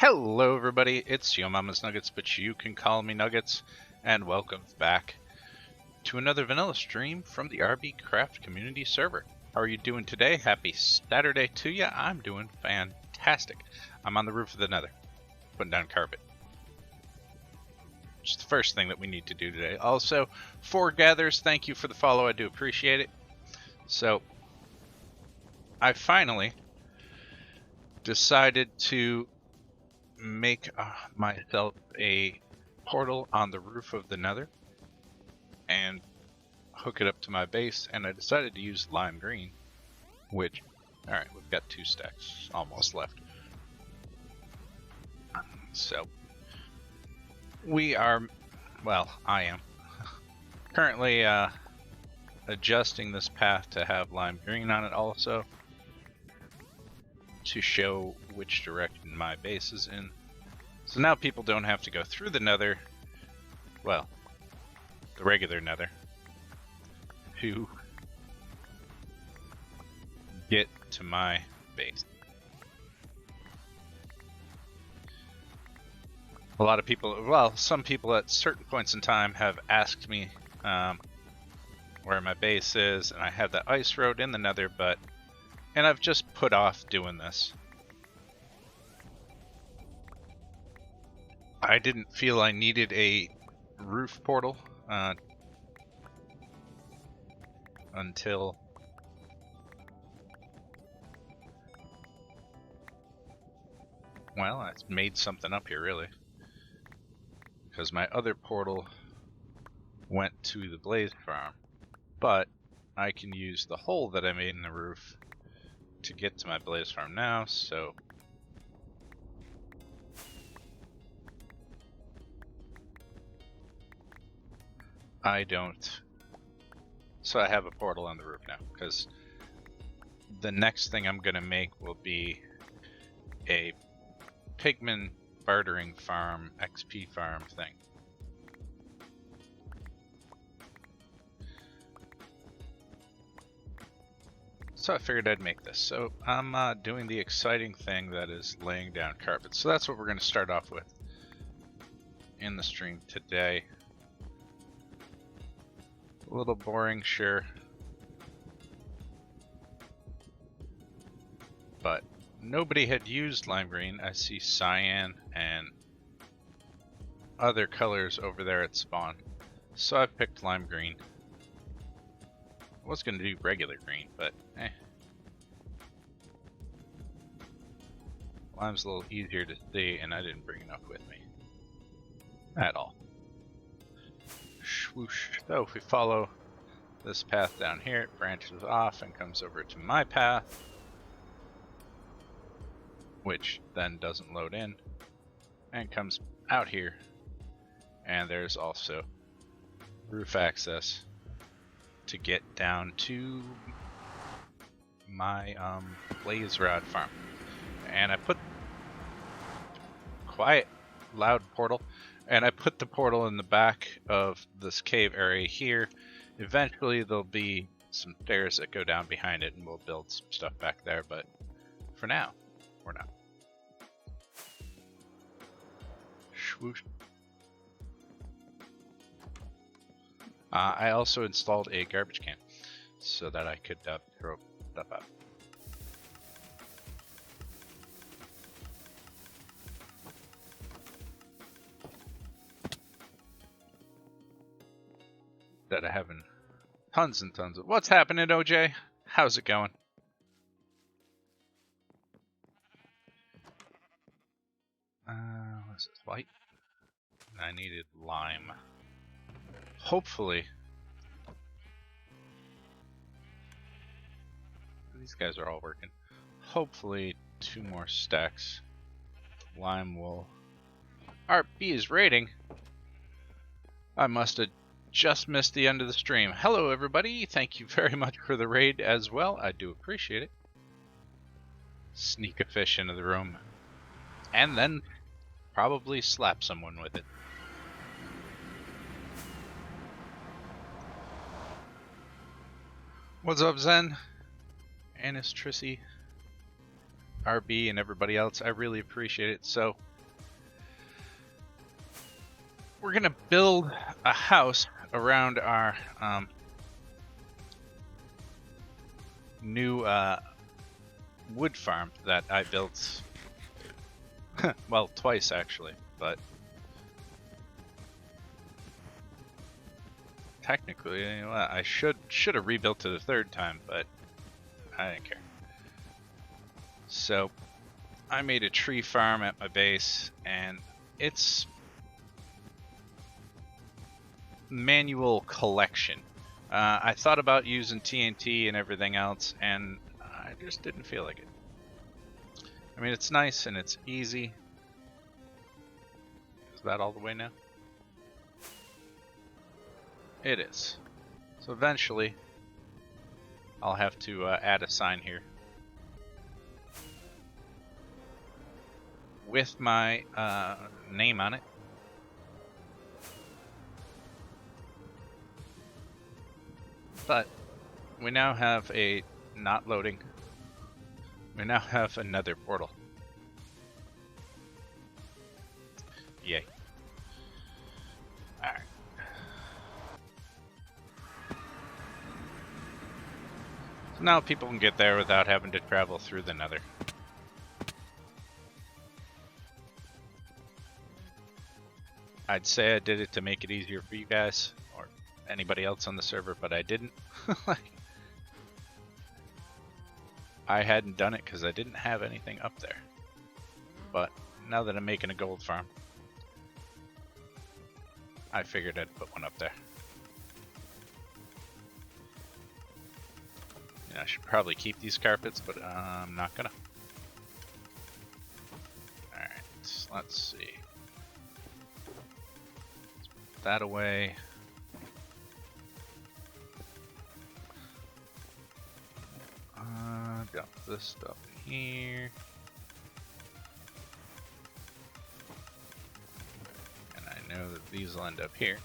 Hello everybody, it's Yo Mama's Nuggets, but you can call me Nuggets, and welcome back to another vanilla stream from the RB Craft community server. How are you doing today? Happy Saturday to ya. I'm doing fantastic. I'm on the roof of the Nether, putting down carpet. It's the first thing that we need to do today. Also, Foregathers, thank you for the follow, I do appreciate it. So, I finally decided to make myself a portal on the roof of the Nether and hook it up to my base, and I decided to use lime green, which, alright, we've got 2 stacks almost left. So we are, well, I am currently adjusting this path to have lime green on it also, to show which direction my base is in. So now people don't have to go through the Nether, well, the regular Nether, to get to my base. A lot of people, well, some people at certain points in time have asked me where my base is, and I have that ice road in the Nether, and I've just put off doing this. I didn't feel I needed a roof portal until well, I made something up here really, because my other portal went to the Blaze Farm, but I can use the hole that I made in the roof to get to my Blaze Farm now, so I don't. So I have a portal on the roof now, because the next thing I'm gonna make will be a pigman bartering farm, XP farm thing. So I figured I'd make this. So I'm doing the exciting thing that is laying down carpet. So that's what we're going to start off with in the stream today. A little boring, sure. But nobody had used lime green. I see cyan and other colors over there at spawn. So I picked lime green. I was going to do regular green, but lime's a little easier to see, and I didn't bring enough with me at all. Swoosh. So if we follow this path down here, it branches off and comes over to my path, which then doesn't load in, and comes out here, and there's also roof access to get down to my Blaze Rod farm. And I put quiet, loud portal, and I put the portal in the back of this cave area here. Eventually there'll be some stairs that go down behind it, and we'll build some stuff back there, but for now, we're not. Swoosh. I also installed a garbage can so that I could throw stuff out. That I have tons and tons of. What's happening, OJ? How's it going? What's this? White? I needed lime. Hopefully, these guys are all working. Hopefully, 2 more stacks. Lime will. RB is raiding. I must have just missed the end of the stream. Hello, everybody. Thank you very much for the raid as well. I do appreciate it. Sneak a fish into the room, and then probably slap someone with it. What's up, Zen? Anis, Trissy, RB, and everybody else. I really appreciate it. So, we're gonna build a house around our new wood farm that I built. Well, twice actually, but technically, I should have rebuilt it a third time, but I didn't care. So I made a tree farm at my base, and it's manual collection. I thought about using TNT and everything else, and I just didn't feel like it. I mean, it's nice and it's easy. Is that all the way now? It is. So eventually, I'll have to add a sign here with my name on it. But we now have a not loading. We now have another portal. Yay. Alright. So now people can get there without having to travel through the nether. I'd say I did it to make it easier for you guys, or anybody else on the server, but I didn't. I hadn't done it because I didn't have anything up there. But now that I'm making a gold farm, I figured I'd put one up there. Yeah, I should probably keep these carpets, but I'm not gonna. Alright, let's see. Let's put that away. Got this stuff in here. And I know that these will end up here.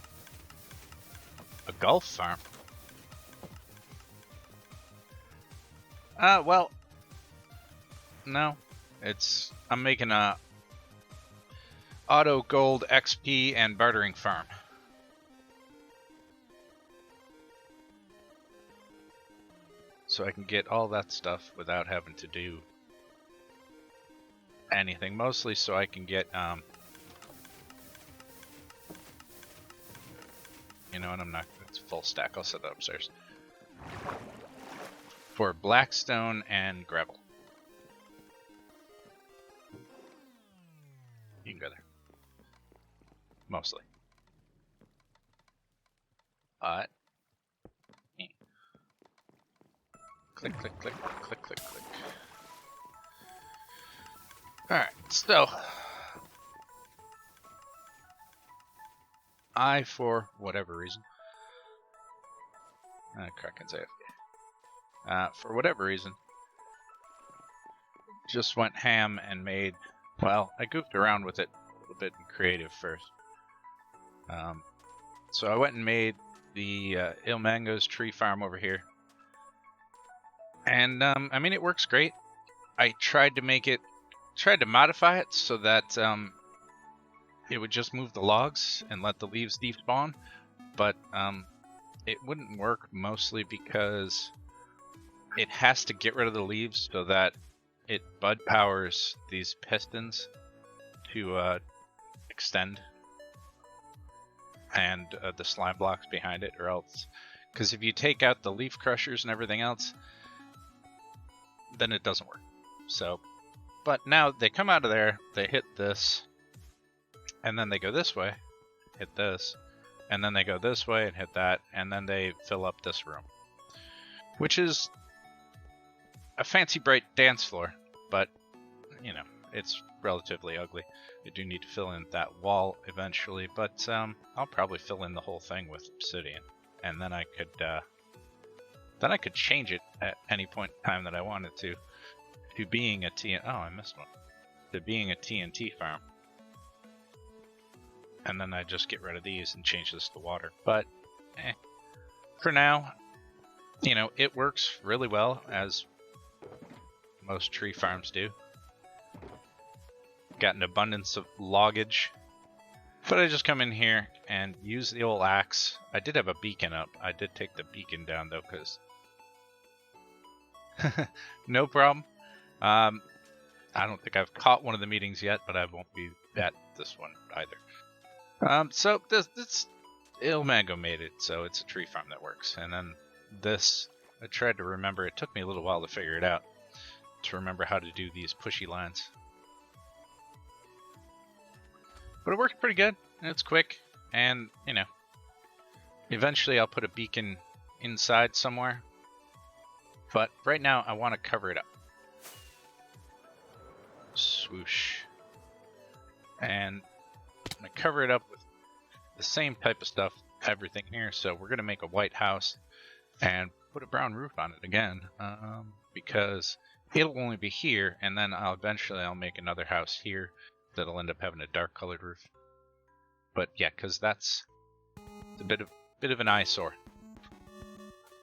A golf farm? Well, no. I'm making a auto gold XP and bartering farm. So I can get all that stuff without having to do anything. Mostly so I can get, you know what, I'm not, it's full stack, I'll set that upstairs. For blackstone and gravel. You can go there. Mostly. But click, click, click, click, click, click. Alright, so I, for whatever reason, Kraken's AFK. For whatever reason, just went ham and made, well, I goofed around with it a little bit in creative first. So I went and made the Ilmango's tree farm over here. And, I mean, it works great. I tried to modify it so that it would just move the logs and let the leaves despawn, but it wouldn't work, mostly because it has to get rid of the leaves so that it bud powers these pistons to extend, and the slime blocks behind it, or else, because if you take out the leaf crushers and everything else, then it doesn't work. So, but now they come out of there, they hit this, and then they go this way, hit this, and then they go this way and hit that, and then they fill up this room, which is a fancy bright dance floor, but you know, it's relatively ugly. I do need to fill in that wall eventually, but I'll probably fill in the whole thing with obsidian, and then I could change it at any point in time that I wanted to being a TNT. Oh, I missed one. To being a TNT farm. And then I just get rid of these and change this to water. But for now, you know, it works really well, as most tree farms do. Got an abundance of loggage. But I just come in here and use the old axe. I did have a beacon up. I did take the beacon down though, because no problem. I don't think I've caught one of the meetings yet, but I won't be at this one either. So this Ilmango made it, so it's a tree farm that works. And then this, I tried to remember. It took me a little while to figure it out, to remember how to do these pushy lines. But it worked pretty good, and it's quick, and, you know, eventually I'll put a beacon inside somewhere. But right now, I want to cover it up. Swoosh. And I'm going to cover it up with the same type of stuff, everything here. So we're going to make a white house and put a brown roof on it again, because it'll only be here, and then I'll make another house here that'll end up having a dark colored roof. But yeah, because that's a bit of an eyesore.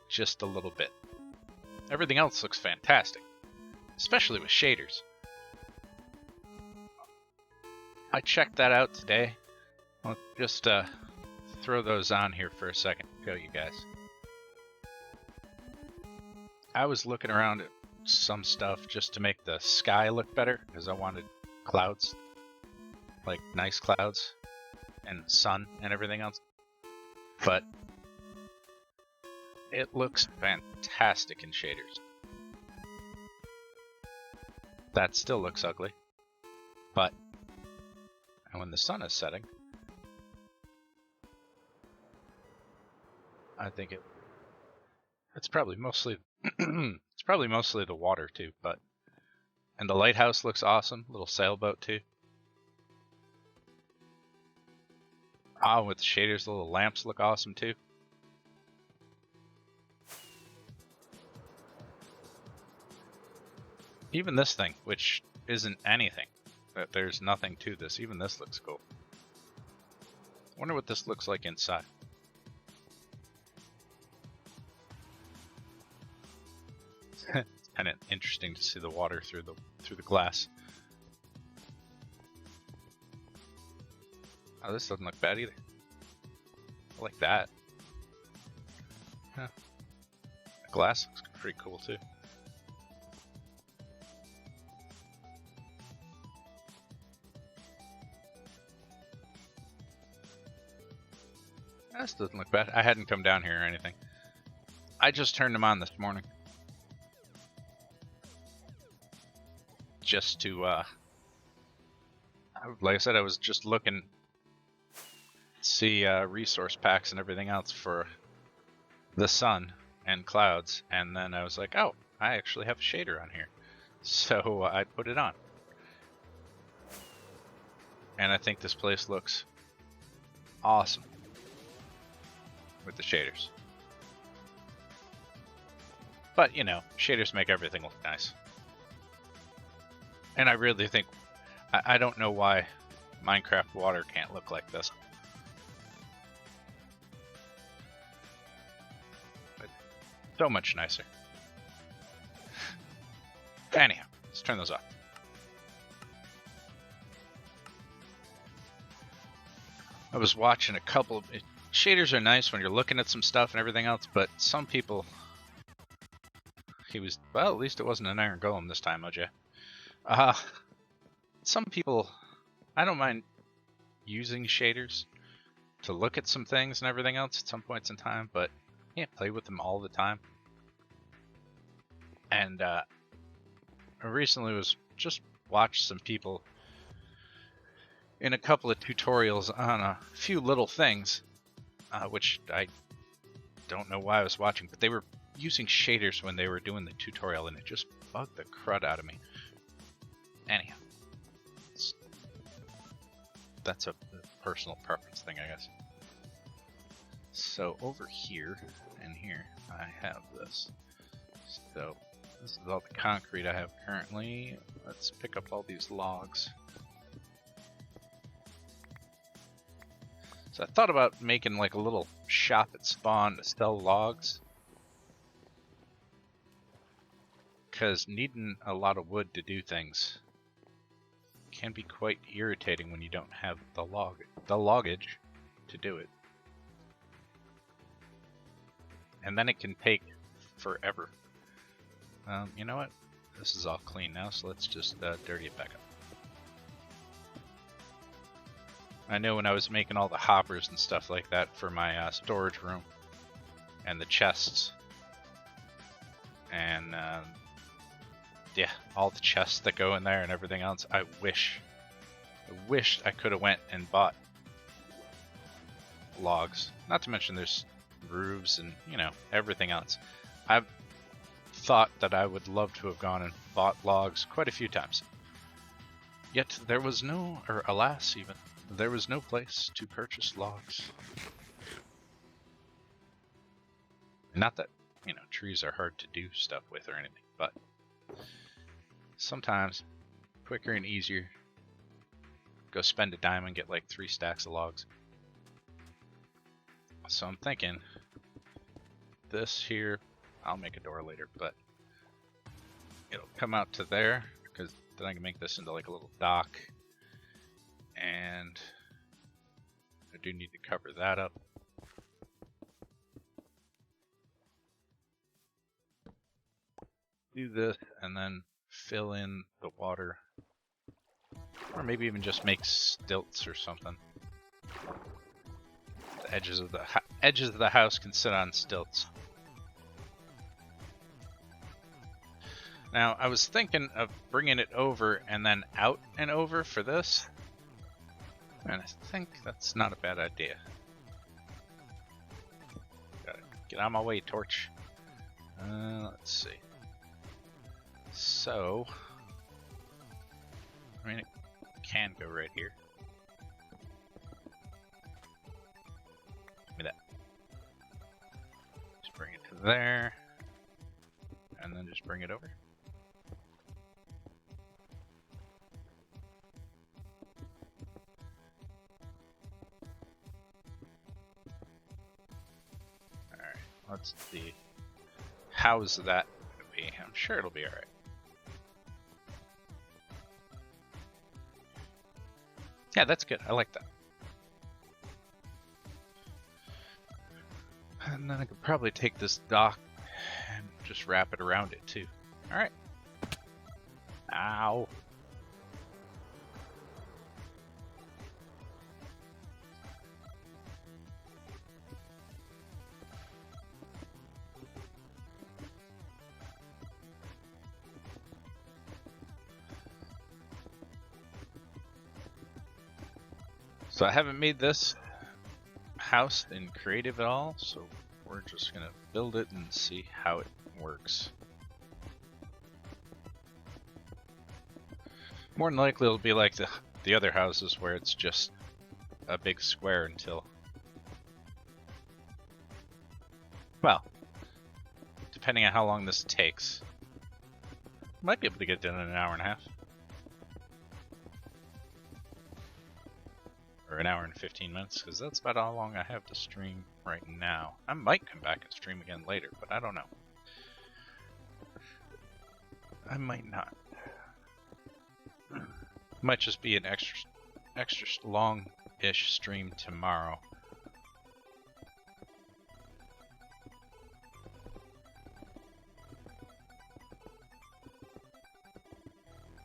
Just a little bit. Everything else looks fantastic, especially with shaders. I checked that out today. I'll just throw those on here for a second to show you guys. I was looking around at some stuff just to make the sky look better, because I wanted clouds, like nice clouds and sun and everything else. But it looks fantastic in shaders. That still looks ugly, but and when the sun is setting, I think it's probably mostly it's probably mostly the water too, but and the lighthouse looks awesome, little sailboat too. Ah, with the shaders, the little lamps look awesome too. Even this thing, which isn't anything, that there's nothing to this, even this looks cool. Wonder what this looks like inside. It's kind of interesting to see the water through the glass. Oh, this doesn't look bad either. I like that. Huh. The glass looks pretty cool too. This doesn't look bad. I hadn't come down here or anything. I just turned them on this morning. Just to, like I said, I was just looking to see resource packs and everything else for the sun and clouds, and then I was like, oh, I actually have a shader on here. So I put it on. And I think this place looks awesome with the shaders. But, you know, shaders make everything look nice. And I really think, I don't know why Minecraft water can't look like this. But so much nicer. Anyhow, let's turn those off. I was watching a couple of... Shaders are nice when you're looking at some stuff and everything else, but some people... Well, at least it wasn't an iron golem this time, OJ. Some people, I don't mind using shaders to look at some things and everything else at some points in time, but I can't play with them all the time. And I recently was just watched some people in a couple of tutorials on a few little things, which I don't know why I was watching, but they were using shaders when they were doing the tutorial, and it just bugged the crud out of me. Anyhow, that's a personal preference thing, I guess. So over here and here, I have this. So this is all the concrete I have currently. Let's pick up all these logs. So I thought about making like a little shop at spawn to sell logs. Because needing a lot of wood to do things can be quite irritating when you don't have the loggage to do it. And then it can take forever. You know what? This is all clean now, so let's just dirty it back up. I know when I was making all the hoppers and stuff like that for my storage room, and the chests, and yeah, all the chests that go in there and everything else, I wished I could have went and bought logs. Not to mention there's roofs and, you know, everything else. I've thought that I would love to have gone and bought logs quite a few times. Yet there was no, or alas even, there was no place to purchase logs. Not that, you know, trees are hard to do stuff with or anything, but sometimes quicker and easier. Go spend a dime and get like 3 stacks of logs. So I'm thinking this here, I'll make a door later, but it'll come out to there, because then I can make this into like a little dock. And I do need to cover that up. Do this and then fill in the water, or maybe even just make stilts or something. The edges of the house can sit on stilts. Now I was thinking of bringing it over and then out and over for this, and I think that's not a bad idea. Gotta get out of my way, torch. Let's see. So, I mean, it can go right here. Give me that. Just bring it to there, and then just bring it over. Alright, let's see. How's that gonna be? I'm sure it'll be alright. Yeah, that's good. I like that. And then I could probably take this dock and just wrap it around it too. Alright. Ow. So I haven't made this house in creative at all, so we're just gonna build it and see how it works. More than likely it'll be like the other houses where it's just a big square until, well, depending on how long this takes. Might be able to get done in an hour and a half. Or an hour and 15 minutes, because that's about how long I have to stream right now. I might come back and stream again later, but I don't know. I might not. Might just be an extra long-ish stream tomorrow.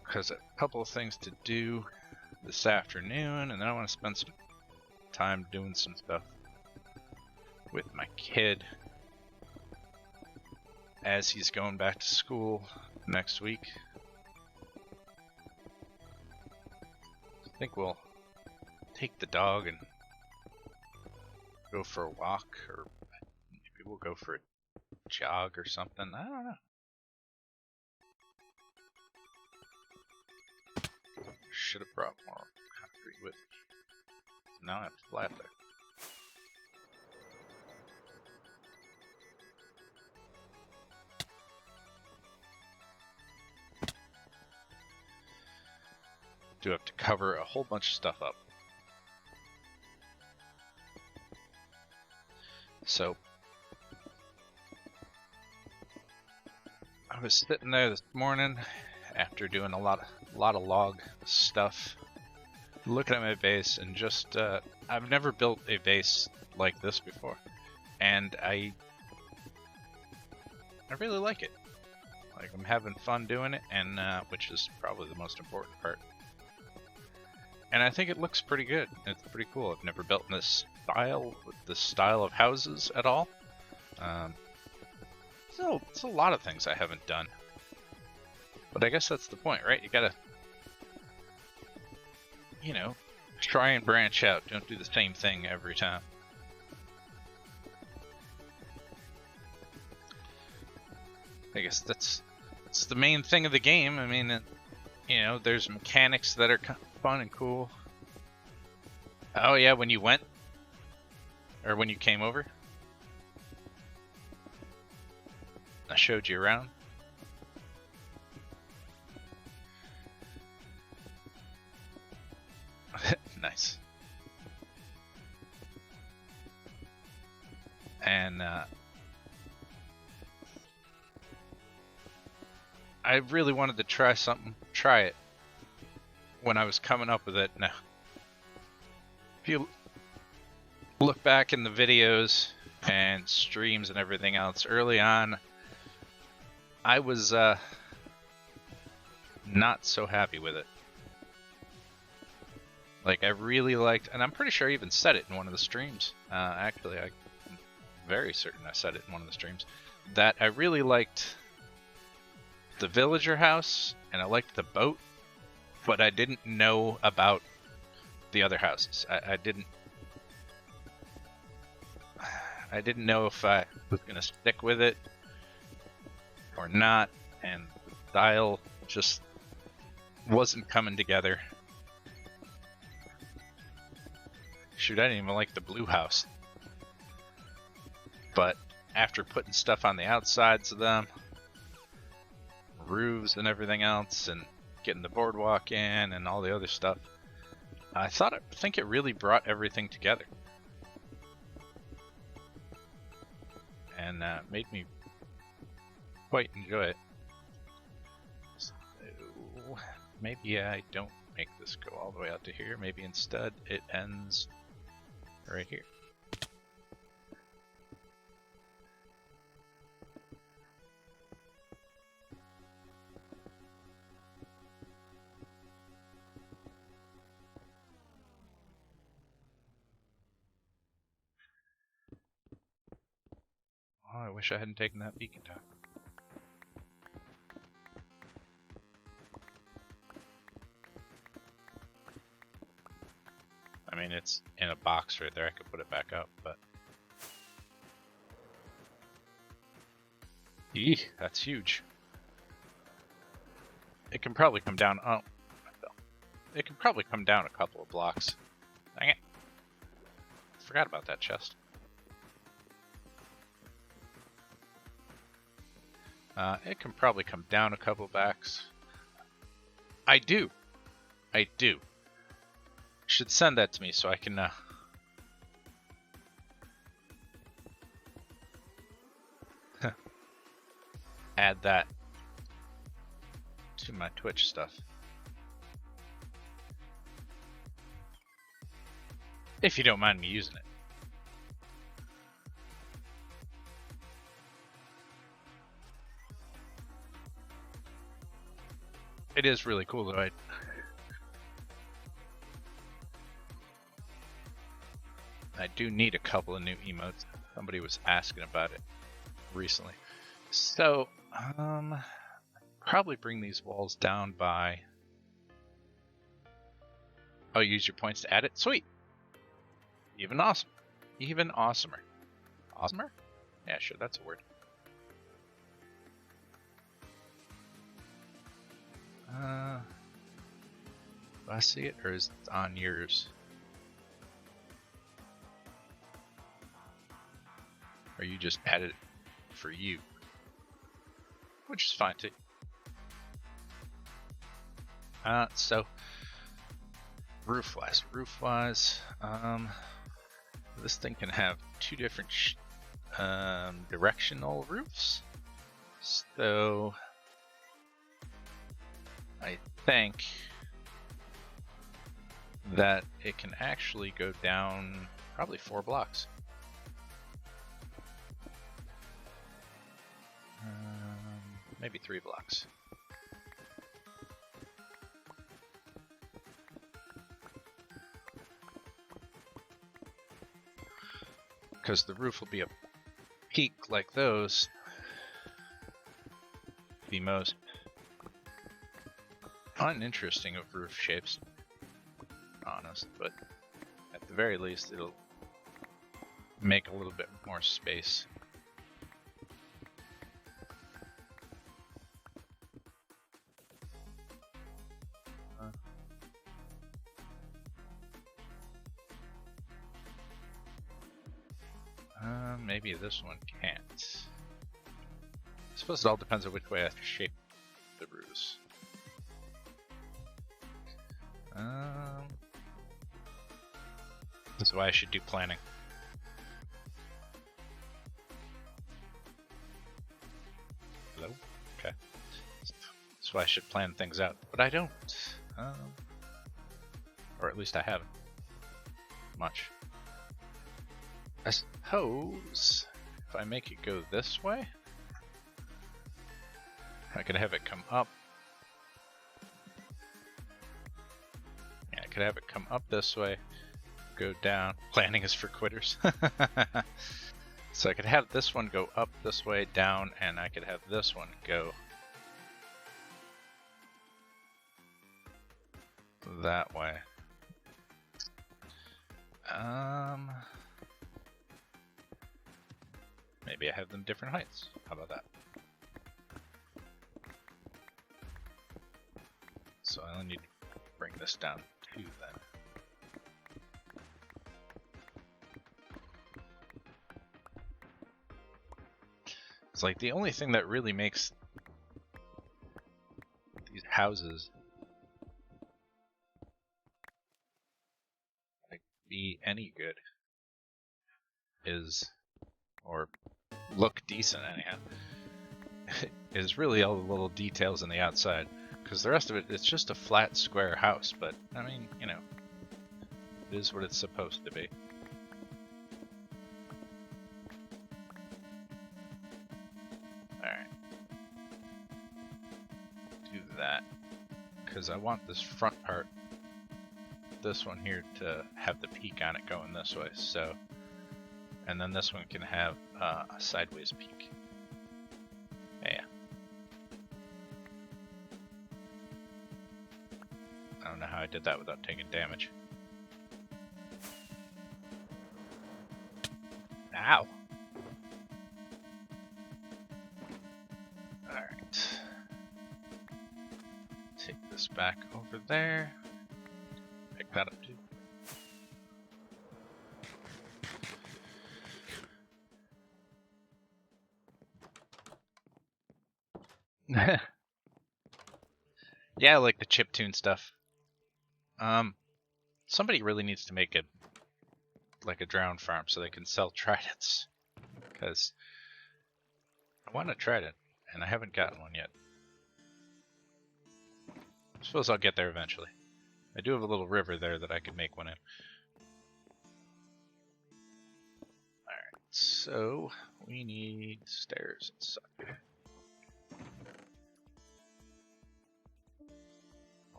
Because a couple of things to do this afternoon, and then I want to spend some time doing some stuff with my kid as he's going back to school next week. I think we'll take the dog and go for a walk, or maybe we'll go for a jog or something. I don't know. Should have brought more concrete with me. Now I have to fly up there. Do have to cover a whole bunch of stuff up. So I was sitting there this morning after doing a lot of log stuff. Looking at my base and just I've never built a base like this before, and I really like it. Like, I'm having fun doing it, and which is probably the most important part. And I think it looks pretty good. It's pretty cool. I've never built in this style of houses at all. So it's a lot of things I haven't done. But I guess that's the point, right? You gotta, you know, try and branch out. Don't do the same thing every time. I guess that's the main thing of the game. I mean, you know, there's mechanics that are fun and cool. Oh yeah, when you went? Or when you came over? I showed you around. Nice. And I really wanted to try it when I was coming up with it. Now, if you look back in the videos and streams and everything else, early on, I was not so happy with it. Like, I really liked, and I'm pretty sure I even said it in one of the streams. Actually, I'm very certain I said it in one of the streams, that I really liked the villager house and I liked the boat, but I didn't know about the other houses. I didn't know if I was gonna stick with it or not, and the style just wasn't coming together. Shoot, I didn't even like the blue house. But after putting stuff on the outsides of them, roofs and everything else, and getting the boardwalk in and all the other stuff, I think it really brought everything together. And made me quite enjoy it. So maybe I don't make this go all the way out to here. Maybe instead it ends right here. Oh, I wish I hadn't taken that beacon down. I mean, it's in a box right there. I could put it back up, but... Eeh, that's huge. It can probably come down... Oh, it can probably come down a couple of blocks. Dang it. Forgot about that chest. It can probably come down a couple backs. I do. Should send that to me so I can add that to my Twitch stuff. If you don't mind me using it. It is really cool though. I do need a couple of new emotes. Somebody was asking about it recently. So, probably bring these walls down by... Oh, use your points to add it? Sweet! Even awesome. Even awesomer. Awesomer? Yeah, sure, that's a word. Do I see it, or is it on yours? Or you just added it for you? Which is fine too. So roof-wise, this thing can have two different directional roofs. So I think that it can actually go down probably 4 blocks. Maybe 3 blocks. Because the roof will be a peak like those. The most uninteresting of roof shapes, honest, but at the very least it'll make a little bit more space. Maybe this one can't. I suppose it all depends on which way I have to shape the roofs. That's why I should do planning. Hello? Okay. That's why I should plan things out, but I don't. Or at least I haven't. Much. I suppose if I make it go this way, I could have it come up. Yeah, I could have it come up this way, go down. Planning is for quitters. So I could have this one go up this way, down, and I could have this one go that way. Maybe I have them different heights. How about that? So I only need to bring this down 2 then. It's like the only thing that really makes these houses like be any good is, or look decent anyhow, is really all the little details in the outside. Because the rest of it, it's just a flat square house, but I mean, you know, it is what it's supposed to be. Alright. Do that. Because I want this front part, this one here, to have the peak on it going this way, so. And then this one can have a sideways peak. Yeah. I don't know how I did that without taking damage. Ow! Alright. Take this back over there. Pick that up too. Yeah, I like the chiptune stuff. Somebody really needs to make it like a drone farm so they can sell tridents. Because I want a trident, and I haven't gotten one yet. I suppose I'll get there eventually. I do have a little river there that I could make one in. Alright, so we need stairs and such.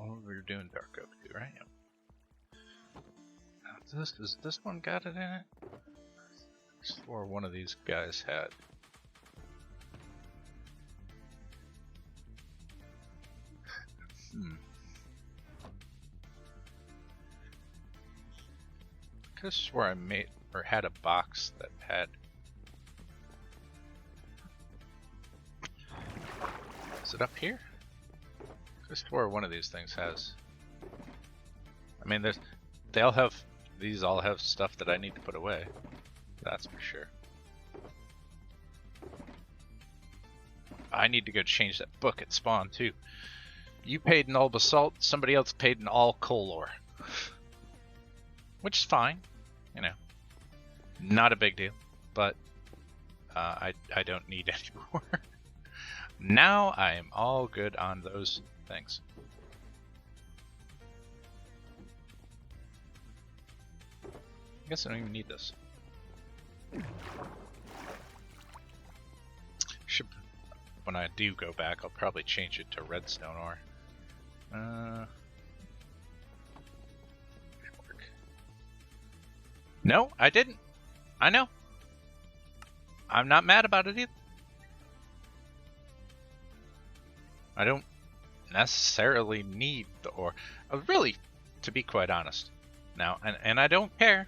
Oh, we're doing dark oak too, right? Now, does this one got it in it? Or one of these guys had. I could have swore I made or had a box that had. Is it up here? I swear one of these things has. I mean, they all have. These all have stuff that I need to put away. That's for sure. I need to go change that book at spawn too. You paid in all basalt, somebody else paid in all coal ore. Which is fine, you know. Not a big deal, but I don't need any more. Now I am all good on those things. I guess I don't even need this. Should, when I do go back, I'll probably change it to redstone ore. No, I didn't. I know. I'm not mad about it either. I don't necessarily need the ore. Really, to be quite honest. Now, and I don't care.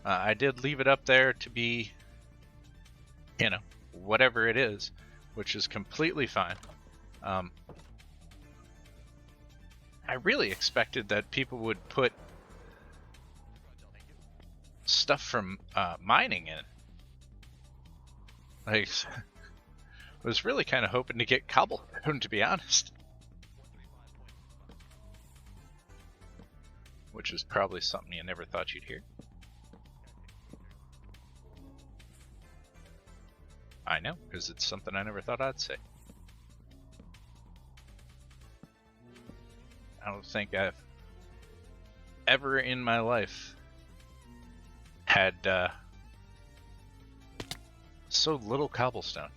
I did leave it up there to be, you know, whatever it is, which is completely fine. I really expected that people would put stuff from mining in. Like, was really kind of hoping to get cobblestone, to be honest. Which is probably something you never thought you'd hear. I know, because it's something I never thought I'd say. I don't think I've ever in my life had so little cobblestone.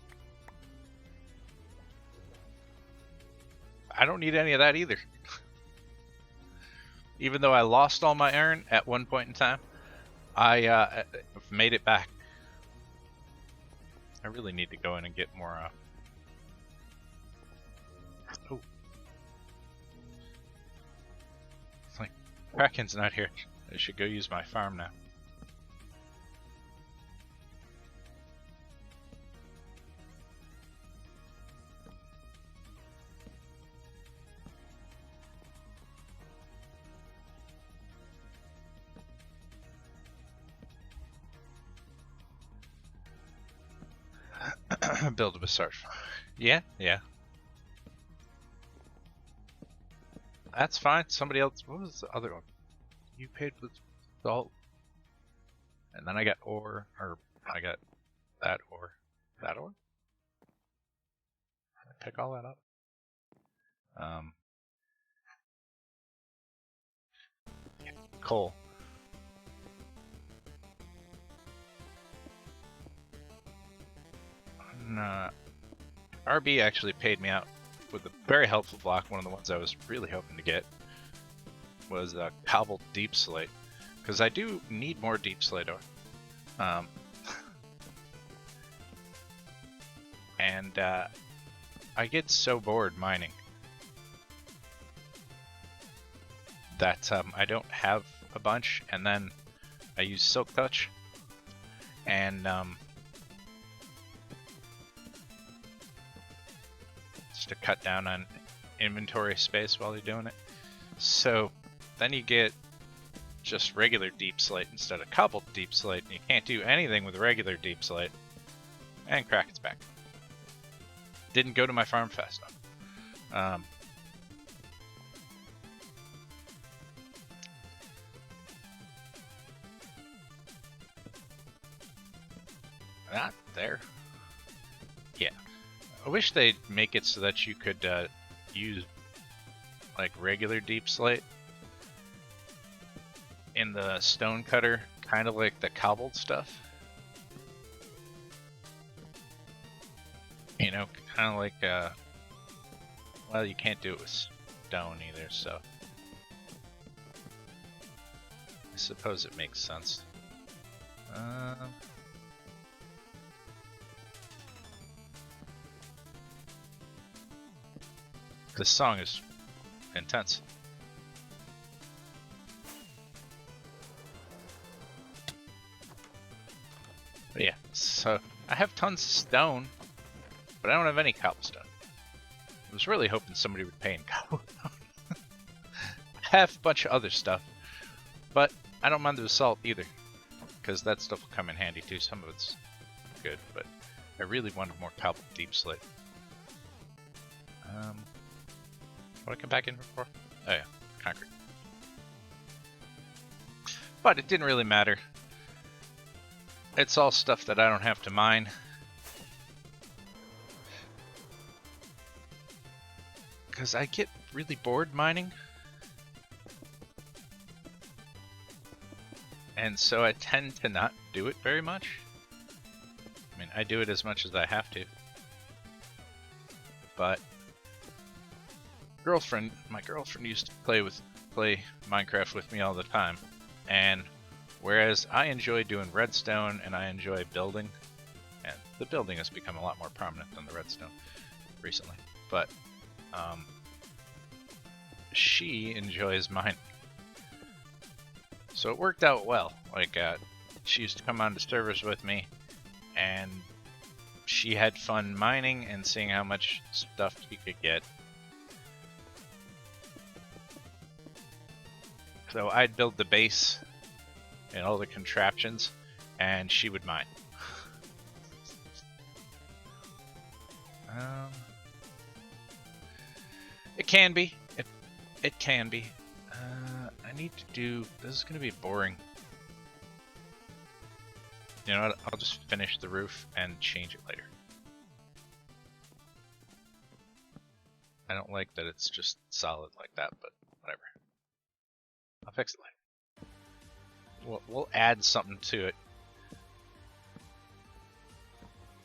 I don't need any of that either. Even though I lost all my iron at one point in time, I made it back. I really need to go in and get more. Oh, it's like Kraken's not here. I should go use my farm now. Build a Basart. Yeah, yeah. That's fine. Somebody else. What was the other one? You paid with salt. And then I got ore, or I got that ore. That ore? Did I pick all that up? Coal. Nah. RB actually paid me out with a very helpful block. One of the ones I was really hoping to get was cobbled deep slate, because I do need more deep slate ore. And I get so bored mining that I don't have a bunch, and then I use Silk Touch, and just to cut down on inventory space while you're doing it. So then you get just regular deep slate instead of cobbled deep slate, and you can't do anything with regular deep slate. And Kraken's back. Didn't go to my farm fast enough. Not there. Yeah. I wish they'd make it so that you could use like regular deep slate in the stone cutter, kind of like the cobbled stuff. You know, kind of like, well, you can't do it with stone either, so I suppose it makes sense. This song is intense. But yeah, so I have tons of stone, but I don't have any cobblestone. I was really hoping somebody would pay in cobblestone. I have a bunch of other stuff, but I don't mind the basalt either, because that stuff will come in handy too. Some of it's good, but I really wanted more cobbled deep slate. What did I come back in for? Oh yeah, concrete. But it didn't really matter. It's all stuff that I don't have to mine. Because I get really bored mining. And so I tend to not do it very much. I mean, I do it as much as I have to. But my girlfriend used to play Minecraft with me all the time. And whereas I enjoy doing redstone and I enjoy building, and the building has become a lot more prominent than the redstone recently, but she enjoys mining. So it worked out well. Like, she used to come onto servers with me, and she had fun mining and seeing how much stuff she could get. So I'd build the base and all the contraptions, and she would mine. It can be. It can be. I need to do... This is going to be boring. You know what? I'll just finish the roof and change it later. I don't like that it's just solid like that, but whatever. I'll fix it later. We'll add something to it.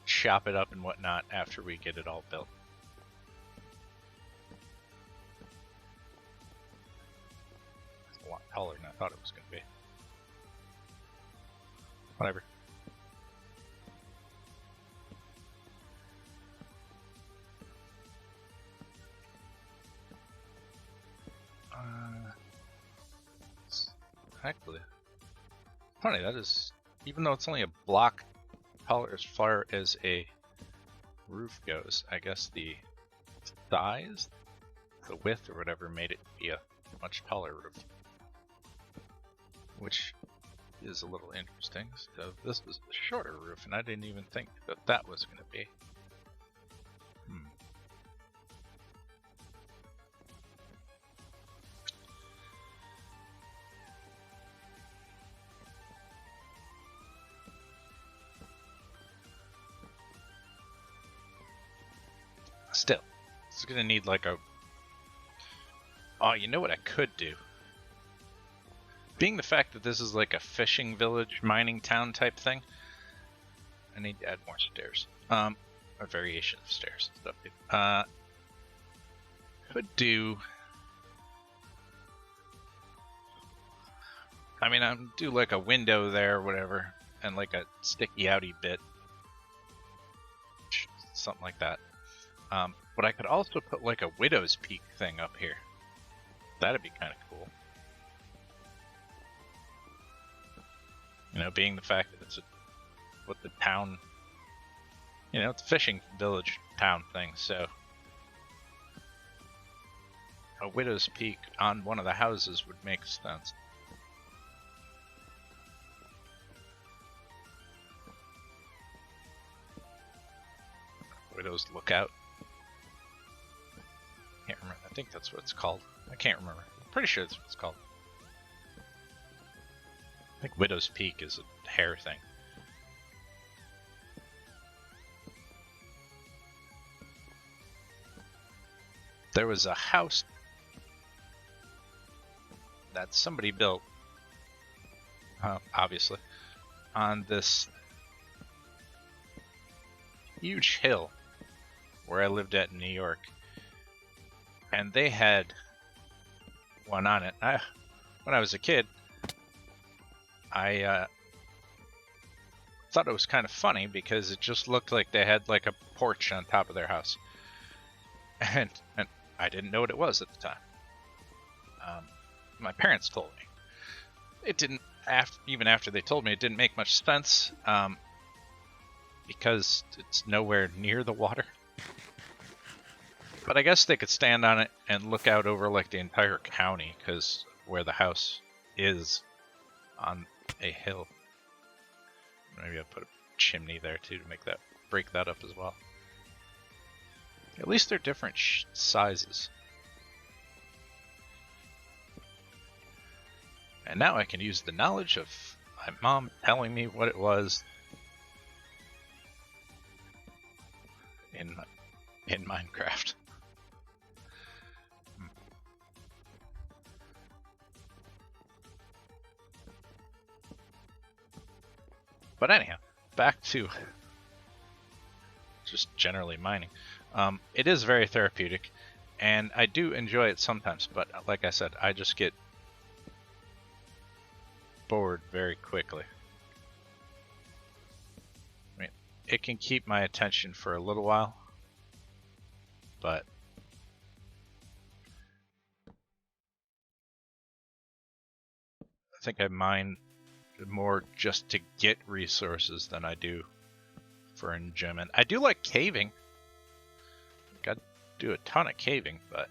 Chop it up and whatnot after we get it all built. It's a lot taller than I thought it was going to be. Whatever. Actually, funny, that is, even though it's only a block taller as far as a roof goes, I guess the size, the width or whatever made it be a much taller roof. Which is a little interesting. So this was the shorter roof, and I didn't even think that that was going to be. Still, it's gonna need like a... Oh, you know what I could do? Being the fact that this is like a fishing village, mining town type thing, I need to add more stairs. A variation of stairs and stuff. Could do... I mean, I'm do like a window there or whatever, and like a sticky outy bit. Something like that. But I could also put like a Widow's Peak thing up here. That'd be kind of cool. You know, being the fact that it's what the town, you know, it's a fishing village town thing, so a Widow's Peak on one of the houses would make sense. Widow's Lookout. Can't remember. I think that's what it's called. I can't remember. I'm pretty sure that's what it's called. I think Widow's Peak is a hair thing. There was a house that somebody built, obviously, on this huge hill where I lived at in New York. And they had one on it. When I was a kid, I thought it was kind of funny because it just looked like they had like a porch on top of their house. And I didn't know what it was at the time. My parents told me. It didn't, even after they told me, it didn't make much sense because it's nowhere near the water. But I guess they could stand on it and look out over like the entire county, because where the house is on a hill. Maybe I'll put a chimney there too to make that, break that up as well. At least they're different sizes. And now I can use the knowledge of my mom telling me what it was in Minecraft. But anyhow, back to just generally mining. It is very therapeutic, and I do enjoy it sometimes, but like I said, I just get bored very quickly. I mean, it can keep my attention for a little while, but I think I mine more just to get resources than I do for enjoyment. I do like caving. Got to do a ton of caving, but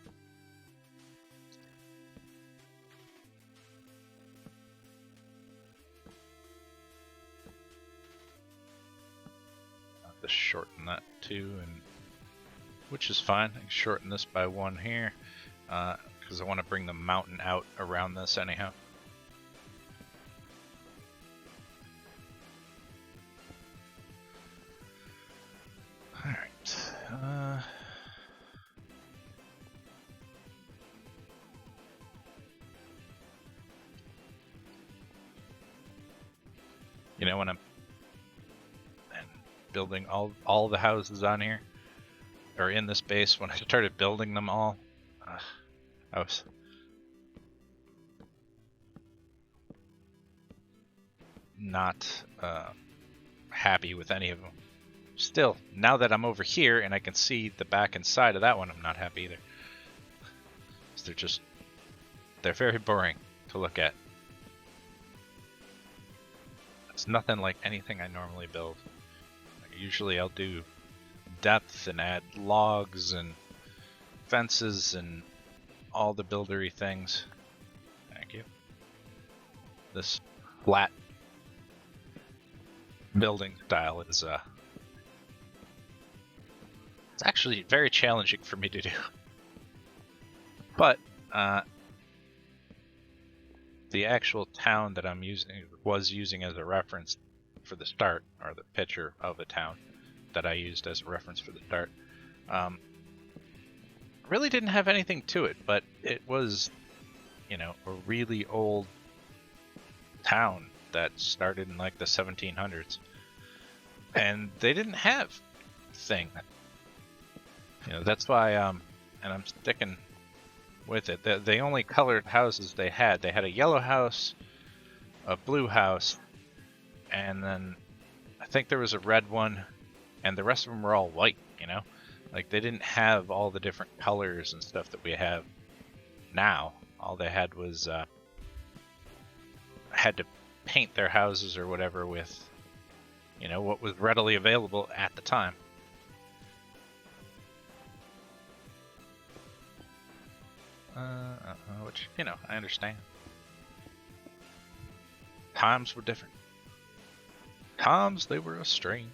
I'll have to shorten that too, and which is fine. I can shorten this by 1 here because I want to bring the mountain out around this anyhow. Alright. You know, when I'm building all the houses on here, or in this base, when I started building them all, I was not happy with any of them. Still, now that I'm over here and I can see the back and side of that one, I'm not happy either. They're very boring to look at. It's nothing like anything I normally build. Usually I'll do depth and add logs and fences and all the buildery things. Thank you. This flat building style is it's actually very challenging for me to do. But the actual town that I'm was using as a reference for the start, or the picture of a town that I used as a reference for the start, really didn't have anything to it, but it was, you know, a really old town that started in like the 1700s, and they didn't have thing. You know, that's why and I'm sticking with it. The only colored houses they had a yellow house, a blue house, and then I think there was a red one, and the rest of them were all white, you know? Like, they didn't have all the different colors and stuff that we have now. All they had was had to paint their houses or whatever with, you know, what was readily available at the time. Which, you know, I understand. Times were different. Times, they were strange.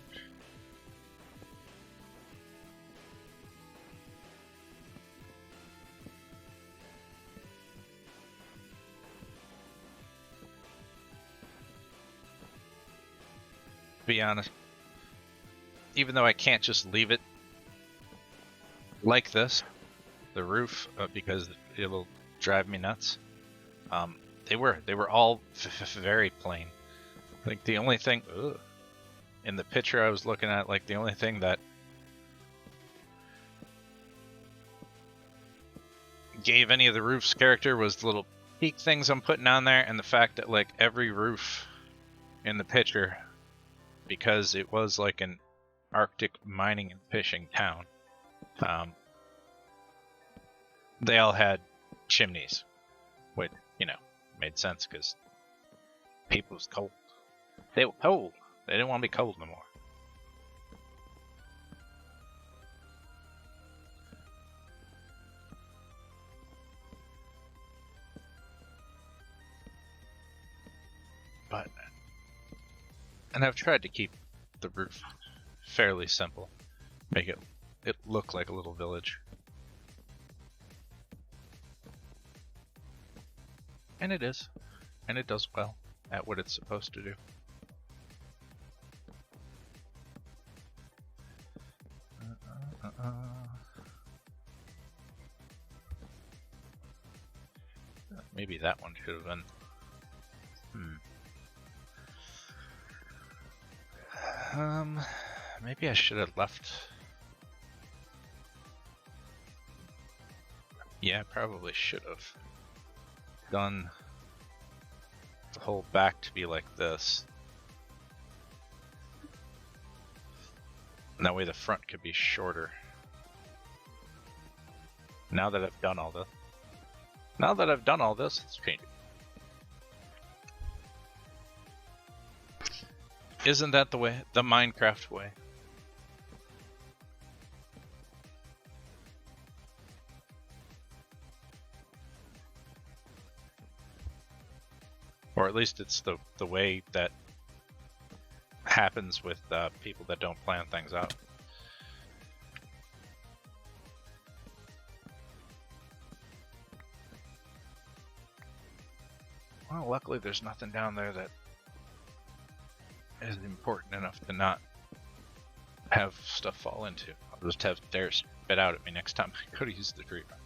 To be honest, even though I can't just leave it like this, the roof, because it'll drive me nuts. They were all very plain. Like, the only thing in the picture I was looking at, like, the only thing that gave any of the roof's character was the little peak things I'm putting on there, and the fact that, like, every roof in the picture, because it was like an Arctic mining and fishing town, they all had chimneys, which, you know, made sense because people was cold. They were cold. They didn't want to be cold no more. But, and I've tried to keep the roof fairly simple, make it look like a little village. And it is. And it does well at what it's supposed to do. Maybe that one should have been... Maybe I should have left. Yeah, I probably should have done the whole back to be like this. And that way the front could be shorter. Now that I've done all this. Let's paint it. Isn't that the way? The Minecraft way? Or at least it's the way that happens with people that don't plan things out. Well, luckily there's nothing down there that is important enough to not have stuff fall into. I'll just have stairs spit out at me next time I go to use the treatment.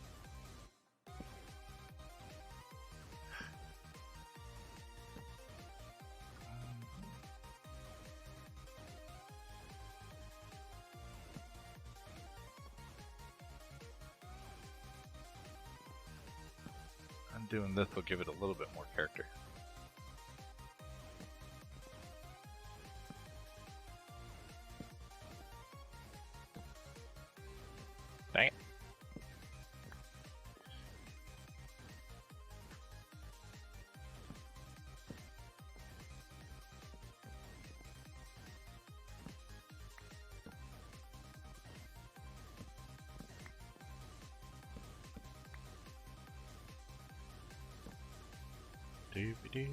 Doing this will give it a little bit more character. Dang it. Doobie-doo.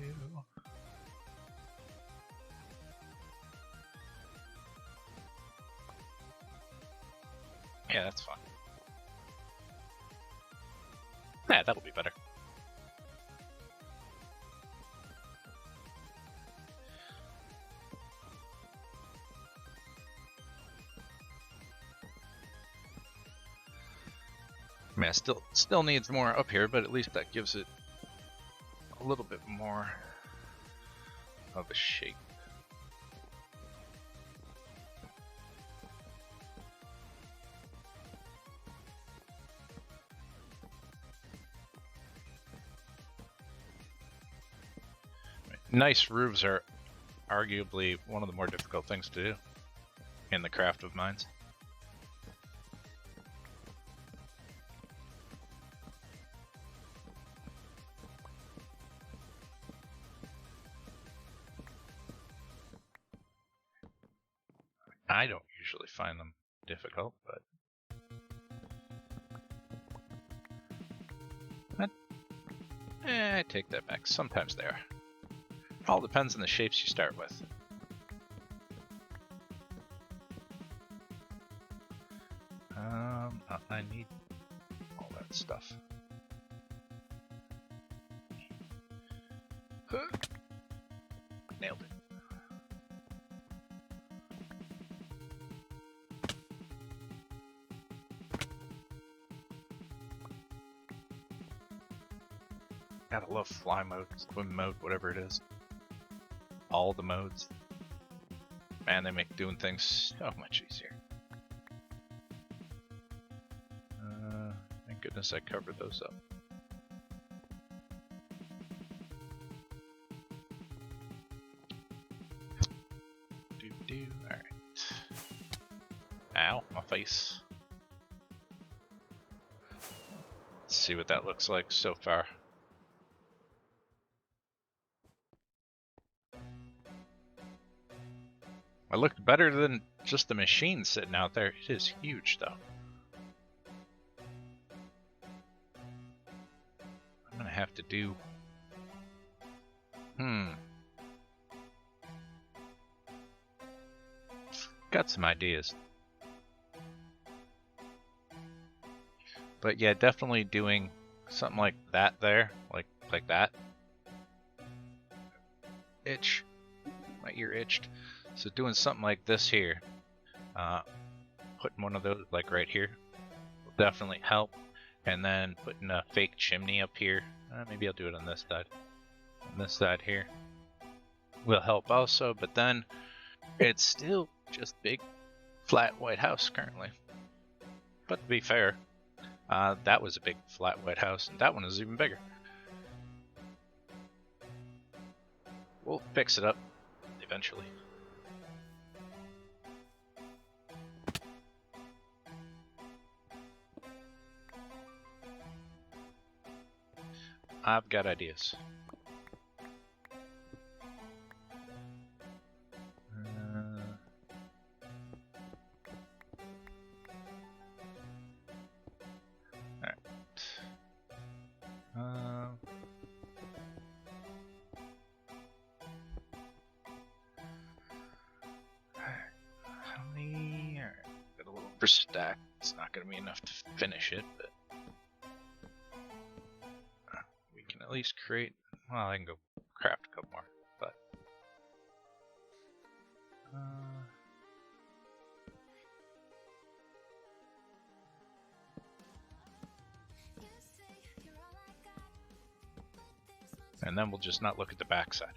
Yeah, that's fine. Yeah, that'll be better. I mean, it still needs more up here, but at least that gives it a little bit more of a shape. Nice roofs are arguably one of the more difficult things to do in the craft of mines. I don't usually find them difficult, but I take that back. Sometimes they are. It all depends on the shapes you start with. I need all that stuff. Nailed it. Gotta love fly mode, swim mode, whatever it is. All the modes. Man, they make doing things so much easier. Thank goodness I covered those up. Do-do, alright. Ow, my face. Let's see what that looks like so far. It looked better than just the machine sitting out there. It is huge, though. I'm gonna have to do... Got some ideas. But yeah, definitely doing something like that there. Like that. Itch. My ear itched. So doing something like this here, putting one of those like right here will definitely help. And then putting a fake chimney up here, maybe I'll do it on this side. On this side here will help also, but then It's still just big, flat white house currently. But to be fair, that was a big, flat white house, and that one is even bigger. We'll fix it up eventually. I've got ideas. How many? Alright, got a little per stack. It's not going to be enough to finish it, but we can at least create. Well, I can go craft a couple more, but. And then we'll just not look at the backside.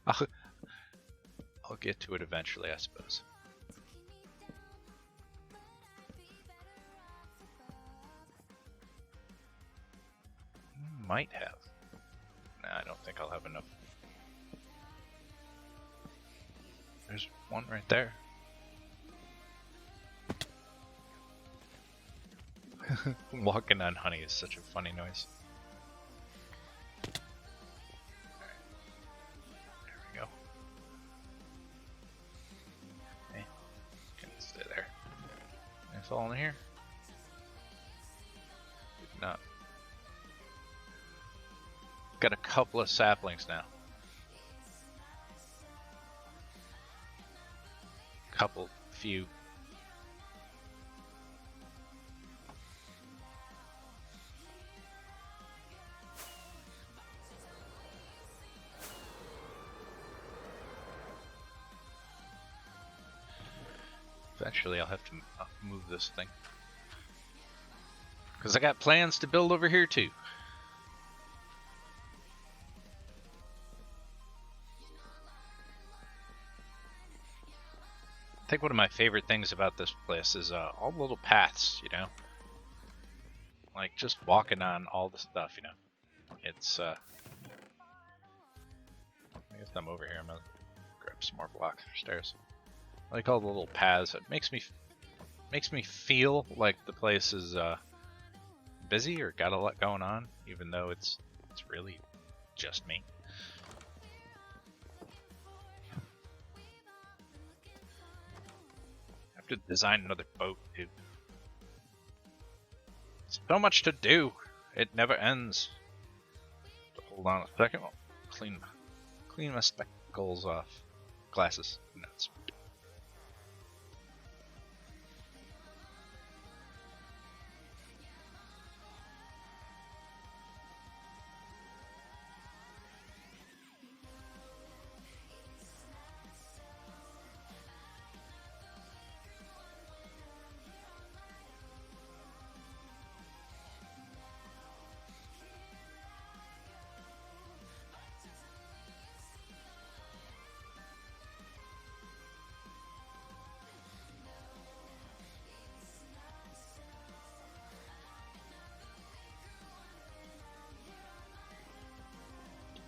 I'll get to it eventually, I suppose. Might have. Nah, I don't think I'll have enough. There's one right there. Walking on honey is such a funny noise. There we go. Hey, can it stay there? Can it fall in here? Maybe not. Got a couple of saplings now. Few. Eventually I'll have to move this thing. Because I got plans to build over here too. I think one of my favorite things about this place is all the little paths, you know? Like just walking on all the stuff, you know? It's, I guess I'm over here, I'm gonna grab some more blocks for stairs. I like all the little paths. It makes me feel like the place is busy or got a lot going on, even though it's really just me. I have to design another boat, dude. So much to do. It never ends. Hold on a second. I'll clean my spectacles off. Glasses. Nuts.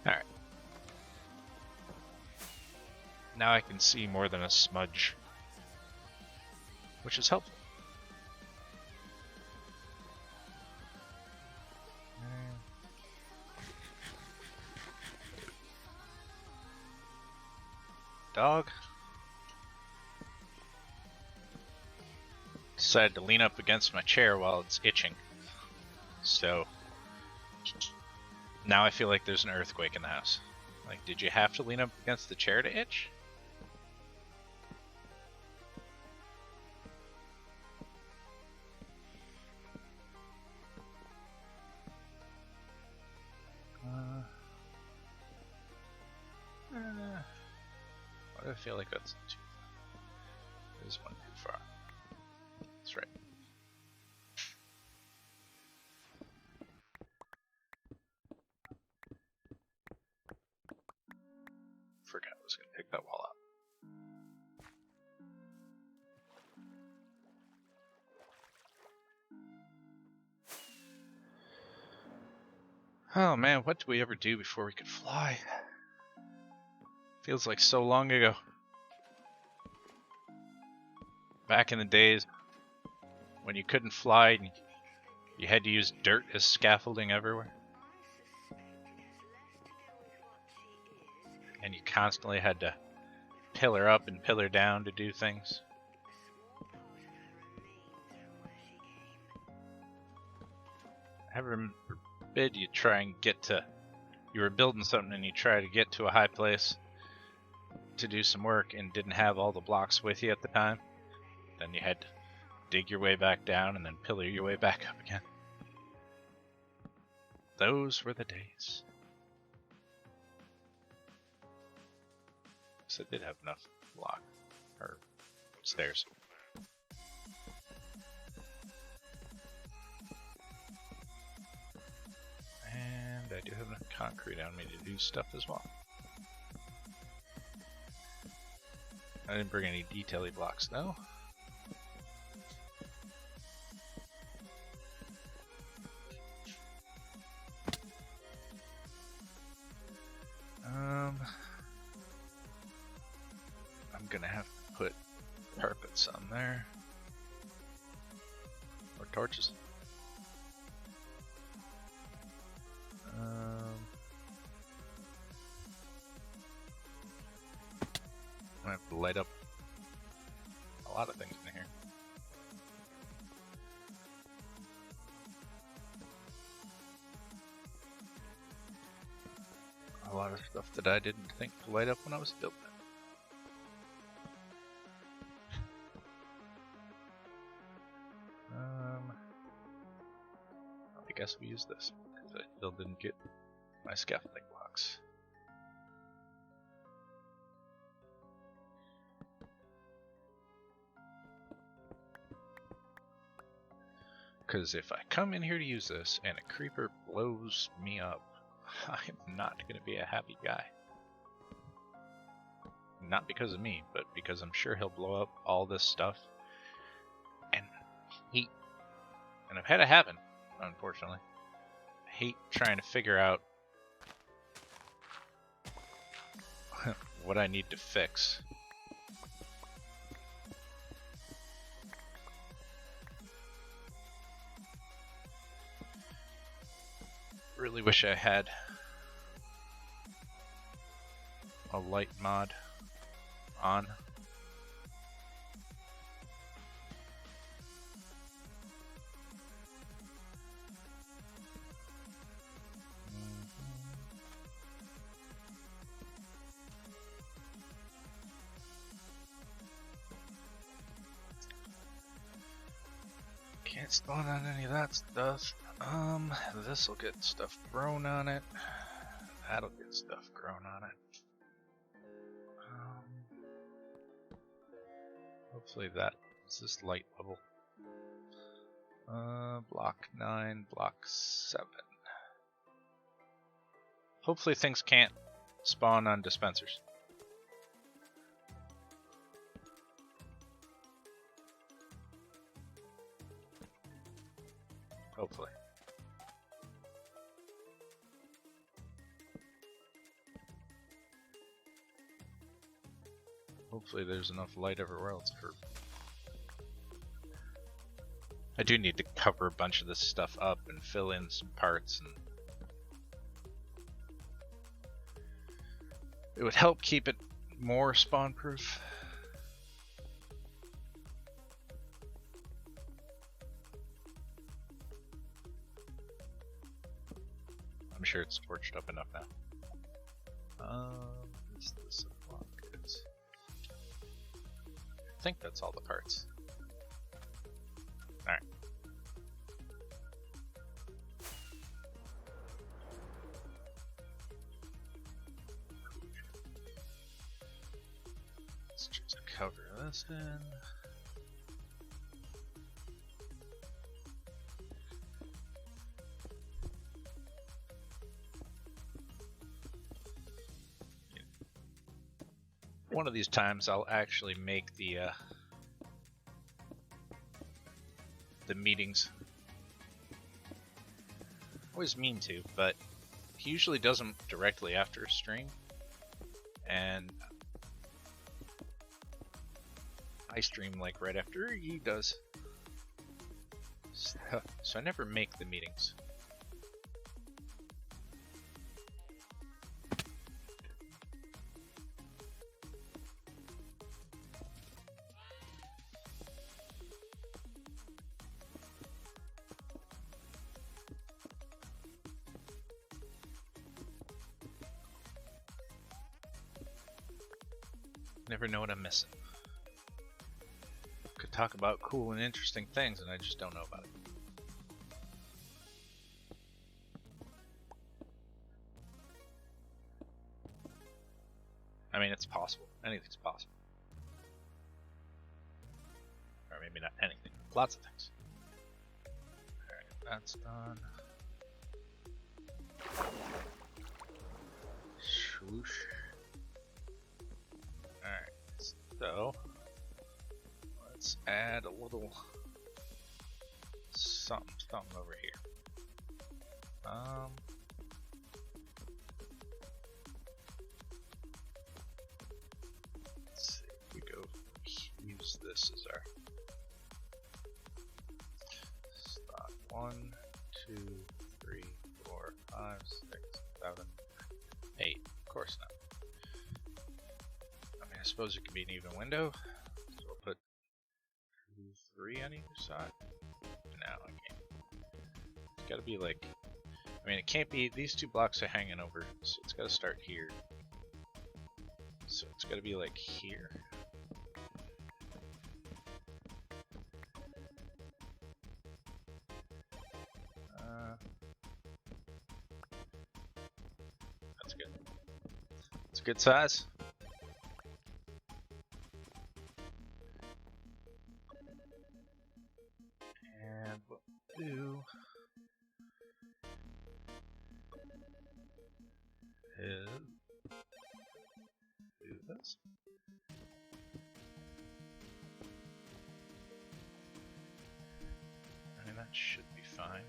Alright. Now I can see more than a smudge, which is helpful. Dog. Decided to lean up against my chair while it's itching. So now I feel like there's an earthquake in the house. Like, did you have to lean up against the chair to itch? Why do I feel like that's too far? There's one too far. That's right. Forgot I was going to pick that wall up. Oh man, what did we ever do before we could fly? Feels like so long ago. Back in the days when you couldn't fly and you had to use dirt as scaffolding everywhere. And you constantly had to pillar up and pillar down to do things. Heaven forbid you try and get to, you were building something and you try to get to a high place to do some work and didn't have all the blocks with you at the time. Then you had to dig your way back down and then pillar your way back up again. Those were the days. So I did have enough block or stairs. And I do have enough concrete on me to do stuff as well. I didn't bring any detail-y blocks though. I'm gonna have to put carpets on there. Or torches. I have to light up a lot of things in here. A lot of stuff that I didn't think to light up when I was building it. I guess we use this because I still didn't get my scaffolding blocks. Because if I come in here to use this and a creeper blows me up, I'm not going to be a happy guy. Not because of me, but because I'm sure he'll blow up all this stuff. And heat. And I've had it happen, unfortunately. I hate trying to figure out what I need to fix. Really wish I had a light mod on. Can't spawn on any of that stuff. This'll get stuff grown on it. That'll get stuff grown on it. Hopefully that is this light level. Block 9, block 7. Hopefully things can't spawn on dispensers. Hopefully. Hopefully there's enough light everywhere else for... I do need to cover a bunch of this stuff up and fill in some parts, and it would help keep it more spawn proof. I'm sure it's torched up enough now. Is this a block? I think that's all the parts. Alright. Let's just cover this in. One of these times I'll actually make the meetings. Always mean to, but he usually does them directly after a stream, and I stream like right after he does. So I never make the meetings. Never know what I'm missing. Could talk about cool and interesting things and I just don't know about it. I mean, it's possible. Anything's possible. Or maybe not anything. Lots of things. Alright, that's done. Swoosh. Alright, so let's add a little something over here. Let's see, if we go use this as our stop. 1, 2, 3, 4, 5, 6, 7, 8. Of course not. I mean, I suppose it could be an even window. So we'll put 2, 3 on either side. No, I can't. It's gotta be like, I mean, it can't be, these two blocks are hanging over, so it's gotta start here. So it's gotta be like here. That's good. It's a good size. And what we'll do is do this. I mean, that should be fine.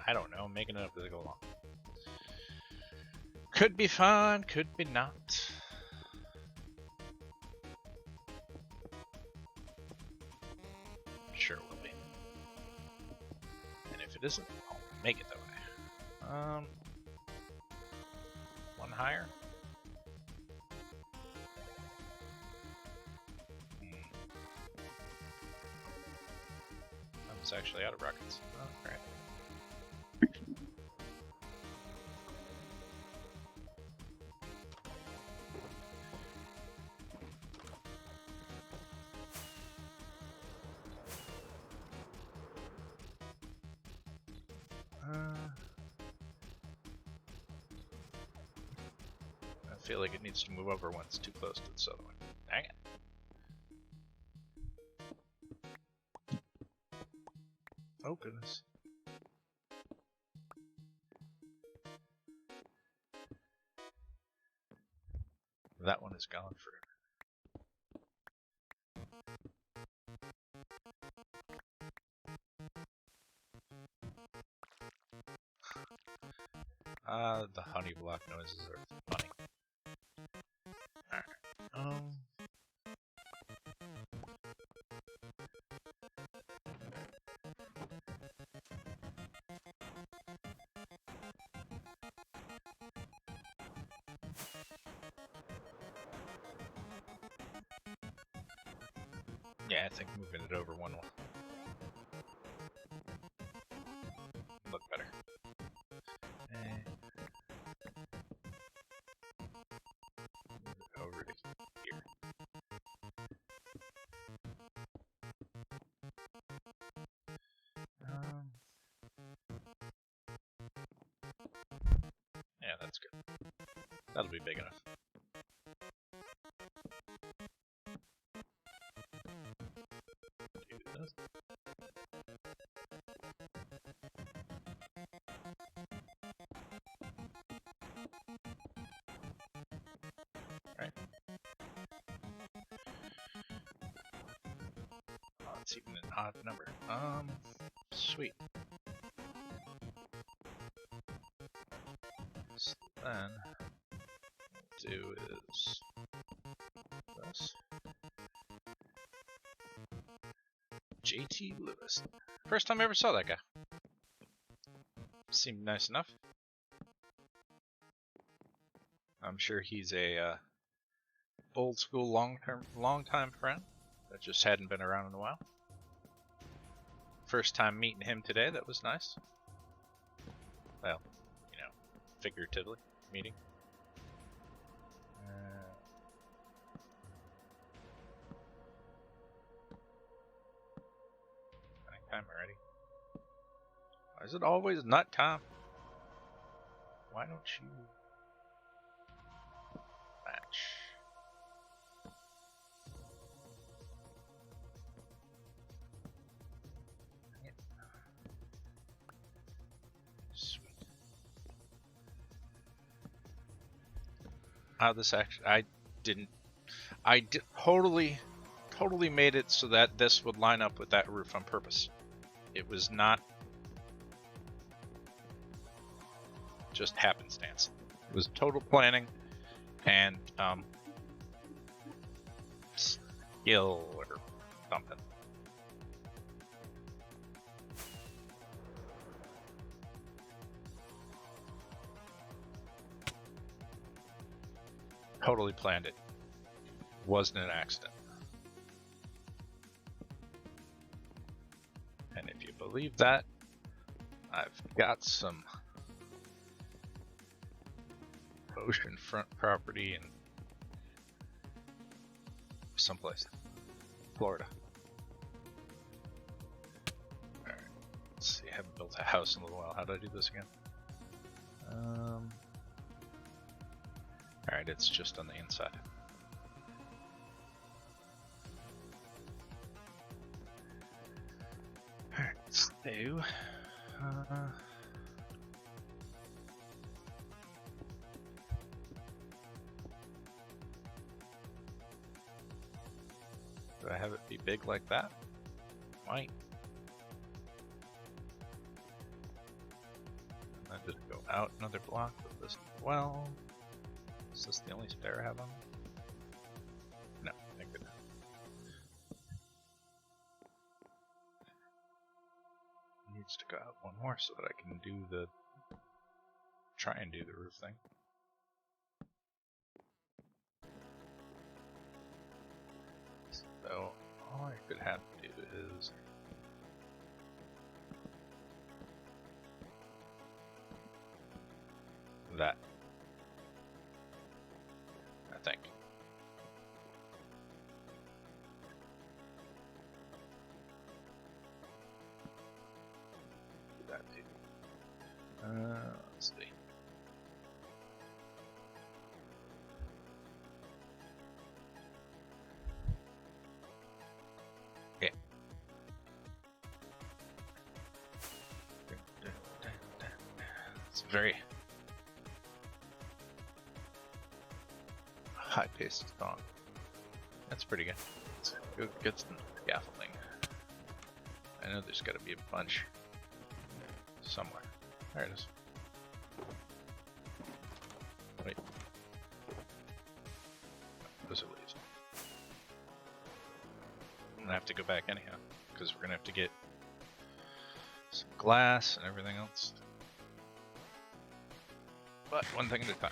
I don't know, I'm making it up as I go along. Could be fun, could be not. Sure it will be. And if it isn't, I'll make it that way. One higher. I was actually out of rockets. Oh, great. I feel like it needs to move over when it's too close to the other one. Dang it. Oh goodness. That one is gone forever. The honey block noises are funny. Alright, yeah, I think moving it over one will look better. Move it over to here. Yeah, that's good. That'll be big enough. Do this. odd number. Sweet. So then, what we'll do is this. JT Lewis. First time I ever saw that guy. Seemed nice enough. I'm sure he's a old school long time friend that just hadn't been around in a while. First time meeting him today, that was nice. Well, you know, figuratively meeting. Time already. Why is it always nut time? Why don't you match? Sweet. This actually, I totally made it so that this would line up with that roof on purpose. It was not just happenstance. It was total planning and skill or something. Totally planned it. Wasn't an accident. And if you believe that, I've got some oceanfront property in someplace. Florida. Alright, let's see, I haven't built a house in a little while. How do I do this again? Alright, it's just on the inside. Alright, so do I have it be big like that? Might. And then just go out another block with this as well. Is this the only spare I have on? No, thank goodness. Needs to go out one more so that I can try and do the roof thing. So all I could have to do is that. I think. Do that too. Let's see. Yeah. It's very high-paced song. That's pretty good. Let's go get some scaffolding. I know there's got to be a bunch somewhere. There it is. Wait. Those are leaves. I'm gonna have to go back anyhow, because we're gonna have to get some glass and everything else. But one thing at a time.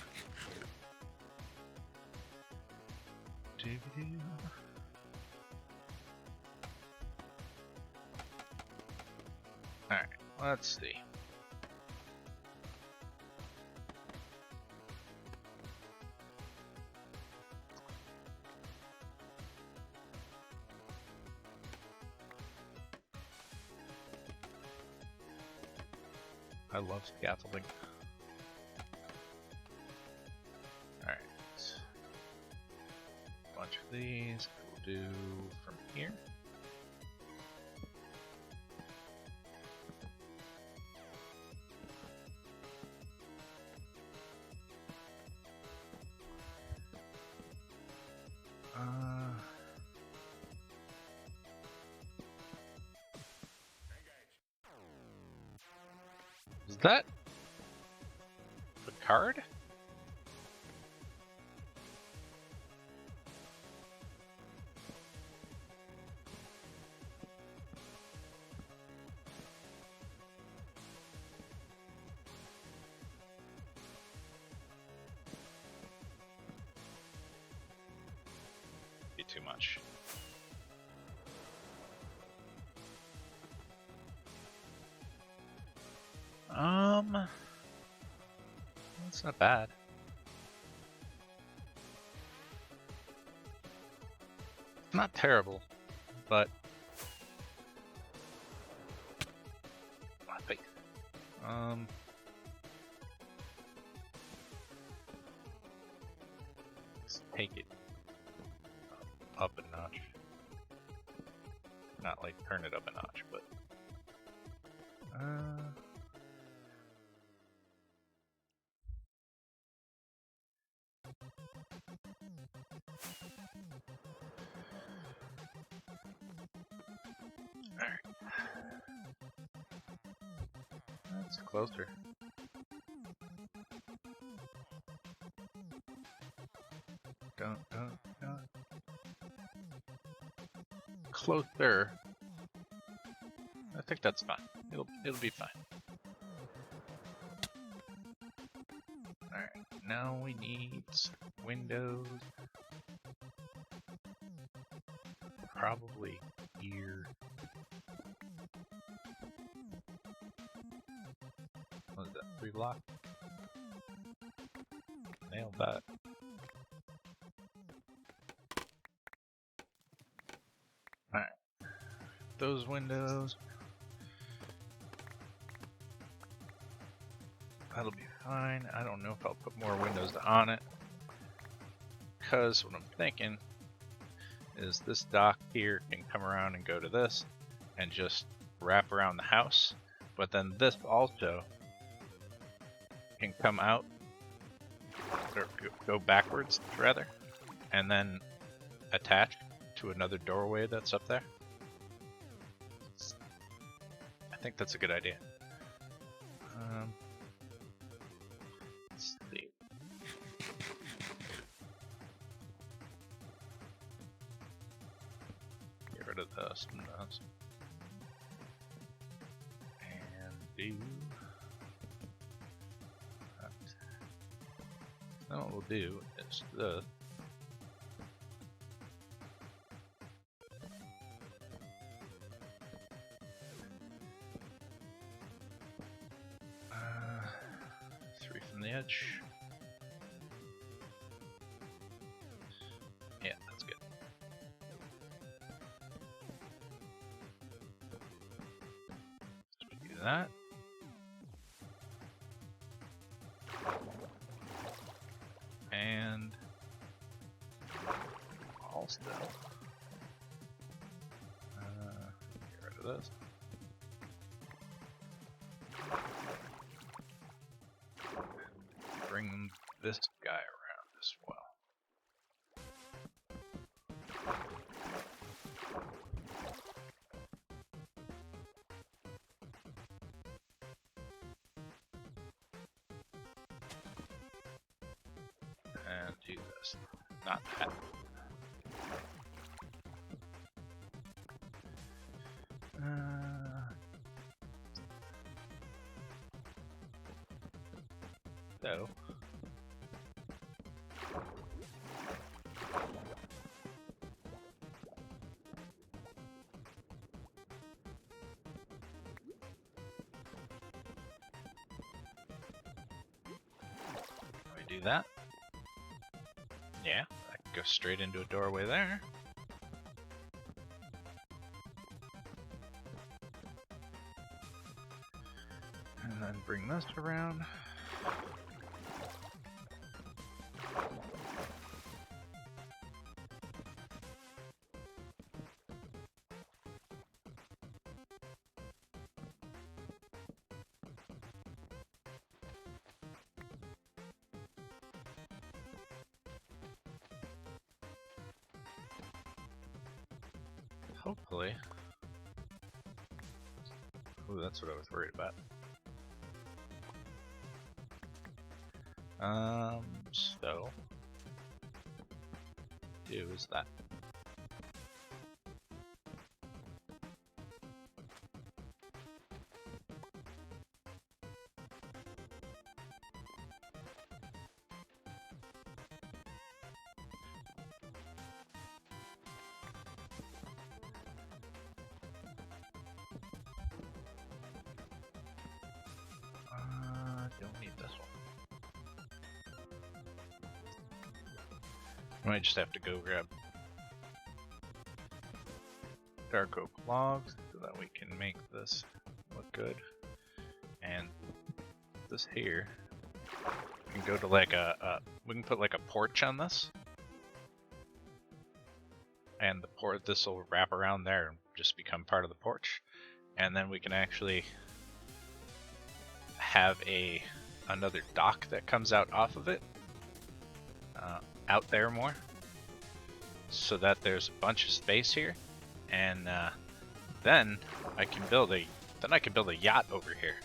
Alright, let's see. I love scaffolding. Alright. A bunch of these we'll do from here. Is that the card? Be too much. That's not bad. Not terrible, but I think let's take it up a notch. Not like turn it up a notch, but alright. That's closer. Don't. Closer. I think that's fine. It'll be fine. Alright, now we need some windows. Probably here. What is that? 3 block? Nailed that. Alright. Those windows. That'll be fine. I don't know if I'll put more windows on it. Because what I'm thinking is this dock here can come around and go to this and just wrap around the house. But then this also can come out, or go backwards rather, and then attach to another doorway that's up there. I think that's a good idea. Let's see. Get rid of this and this. And do that. Then what we'll do is this. The edge. Yeah, that's good. So we do that. And all still. Get rid of this. Bring this guy around as well. And do this. Not that. So. Do that. Yeah, I can go straight into a doorway there. And then bring this around. Hopefully. Ooh, that's what I was worried about. So do is that. Don't need this one. I might just have to go grab dark oak logs so that we can make this look good. And this here, we can go to like we can put like a porch on this. And the this will wrap around there and just become part of the porch. And then we can actually have another dock that comes out off of it, out there more, so that there's a bunch of space here, and then I can build a yacht over here.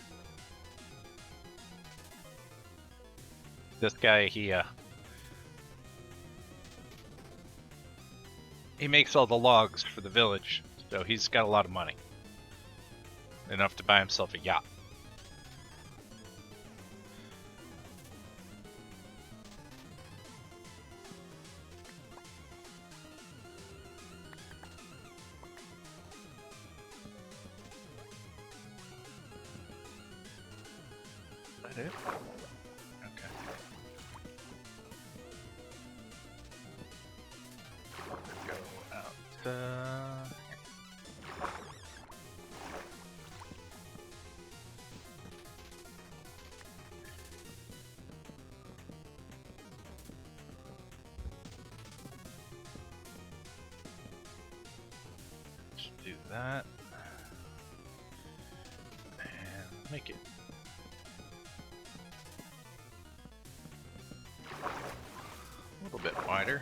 This guy, he makes all the logs for the village, so he's got a lot of money, enough to buy himself a yacht. Is that it? Okay. Go out. Let's do that. And make it a little bit wider.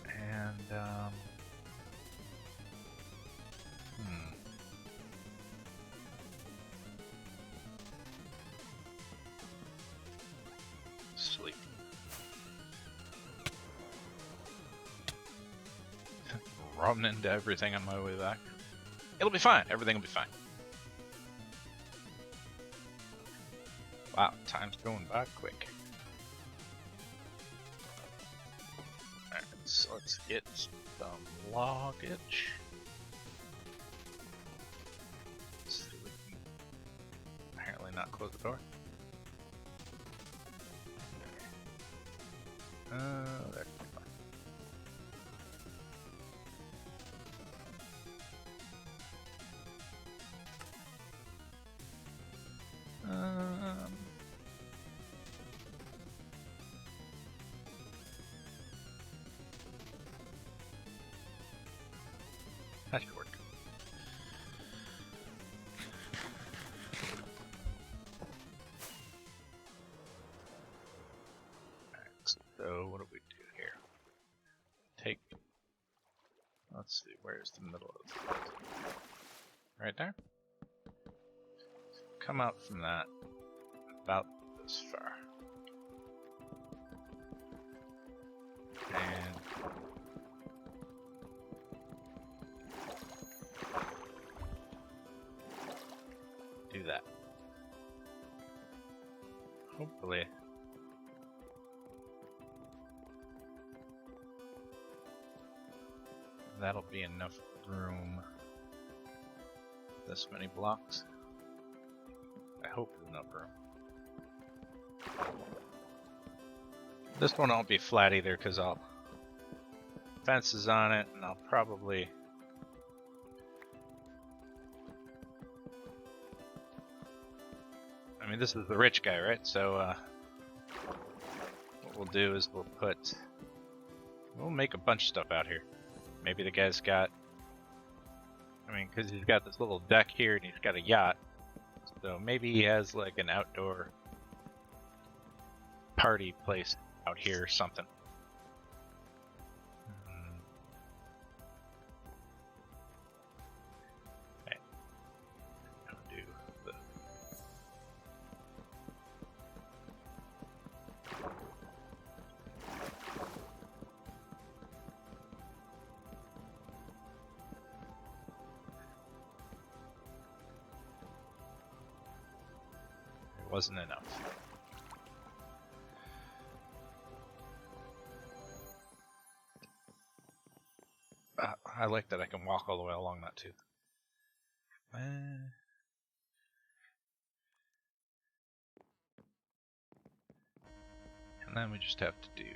And sleep. Running into everything on my way back. It'll be fine. Everything will be fine. Wow, time's going by quick. Alright, so let's get some loggage. Let's see if we can apparently not close the door. There. That should work. Alright, so what do we do here? Take, let's see, where's the middle of the field? Right there? Come out from that about this far. And do that. Hopefully. That'll be enough room. This many blocks. I hope there's enough room. This one won't be flat either because I'll fences on it, and I'll probably I mean, this is the rich guy, right? So what we'll do is we'll make a bunch of stuff out here. Maybe the guy's got, I mean, because he's got this little deck here and he's got a yacht, so maybe he has like an outdoor party place out here or something. Okay. I'll do this. It wasn't enough. I like that I can walk all the way along that too. And then we just have to do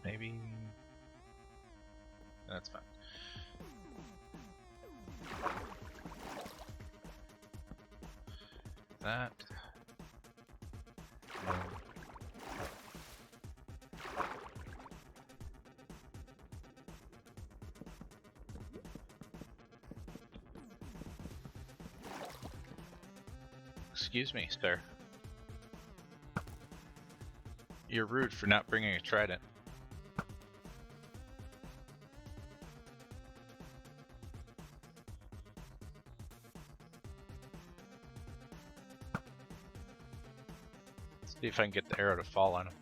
maybe that's fine. That. Excuse me, sir. You're rude for not bringing a trident. See if I can get the arrow to fall on him.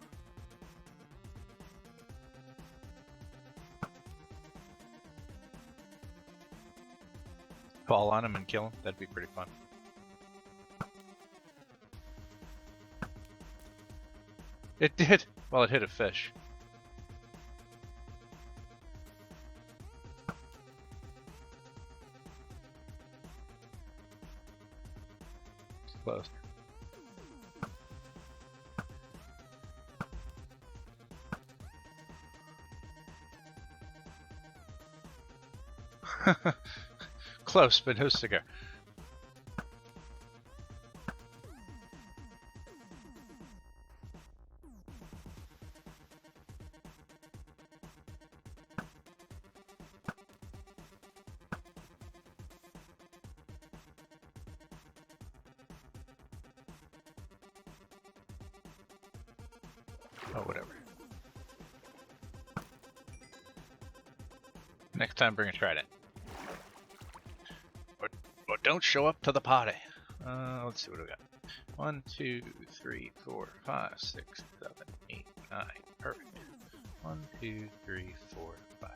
Fall on him and kill him? That'd be pretty fun. It did! Well, it hit a fish. It's close. Close, but no cigar. Oh, whatever. Next time, bring a trident. But don't show up to the party. Let's see what we got. 1, 2, 3, 4, 5, 6, 7, 8, 9. Perfect. 1, 2, 3, 4, 5.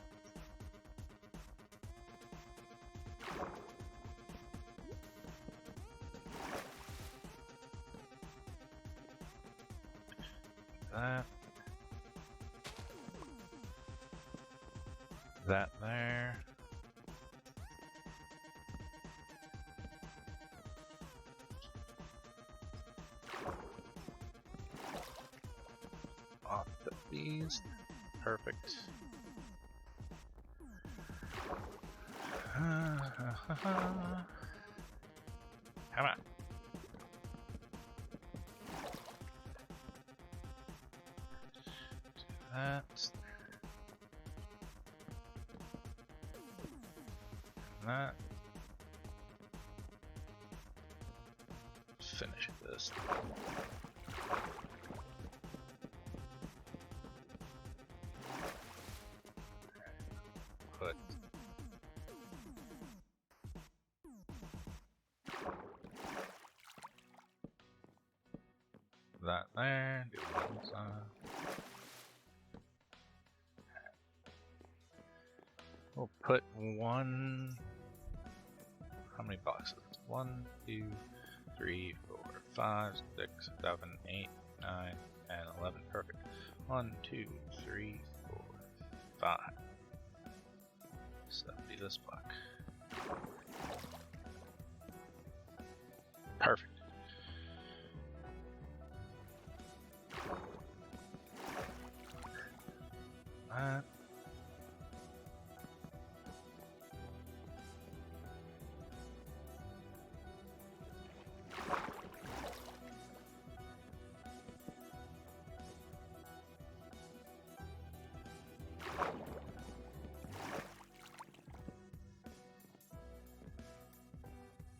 That there. Off the bees. Perfect. Come on. That. That. Finish this. Put that there. Do one side. We'll put one. How many boxes? 1, 2, 3, 4, 5, 6, 7, 8, 9, and 11. Perfect. 1, 2, 3, 4, 5. So that'll be this block. Perfect. That.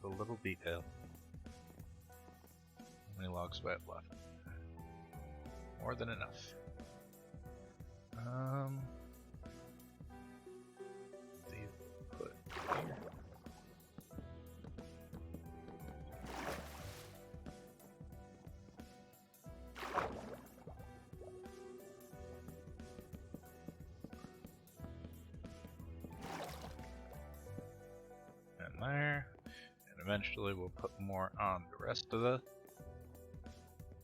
The little detail. How many logs do I have left? More than enough. These put here. there. And eventually we'll put more on the rest of the...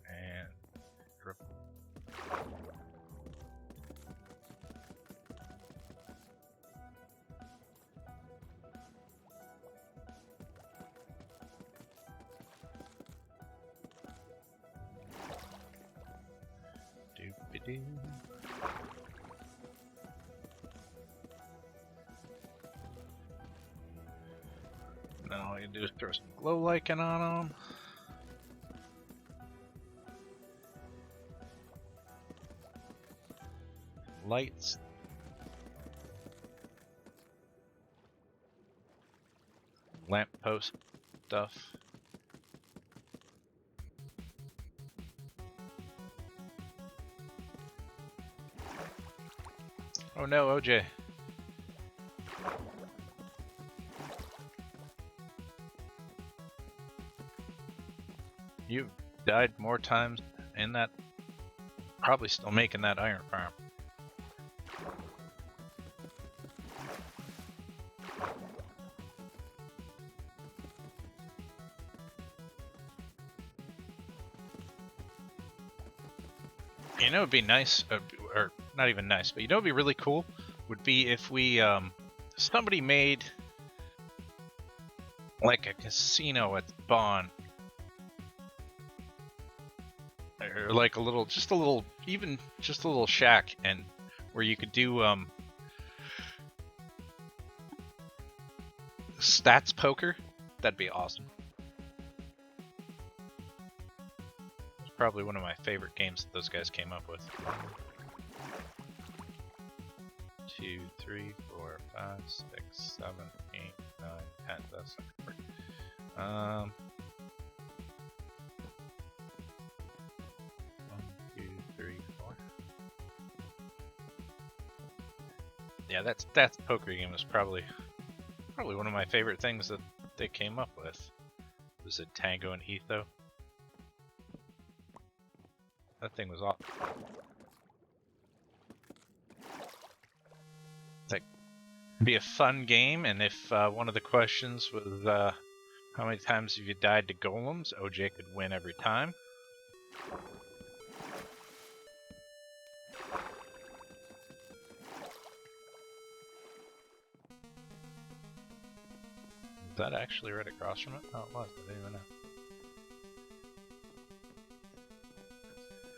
And... drip. Doop-a-doo. Now all you do is throw some glow lichen on them. Lights. Lamppost stuff. Oh no, OJ. You've died more times in that. Probably still making that iron farm. You know, it'd be nice, or not even nice, but you know, it'd be really cool. Would be if we, somebody made like a casino at Spawn, or like a little, even just a little shack, and where you could do stats poker. That'd be awesome. Probably one of my favorite games that those guys came up with. 2, 3, 4, 5, 6, 7, 8, 9, 10. That's not gonna work. 1, 2, 3, 4. Yeah, that's poker game was probably one of my favorite things that they came up with. Was it Tango and Etho? That thing was awesome. Like, be a fun game, and if one of the questions was how many times have you died to golems, OJ could win every time. Is that actually right across from it? Oh, it was. I didn't even know.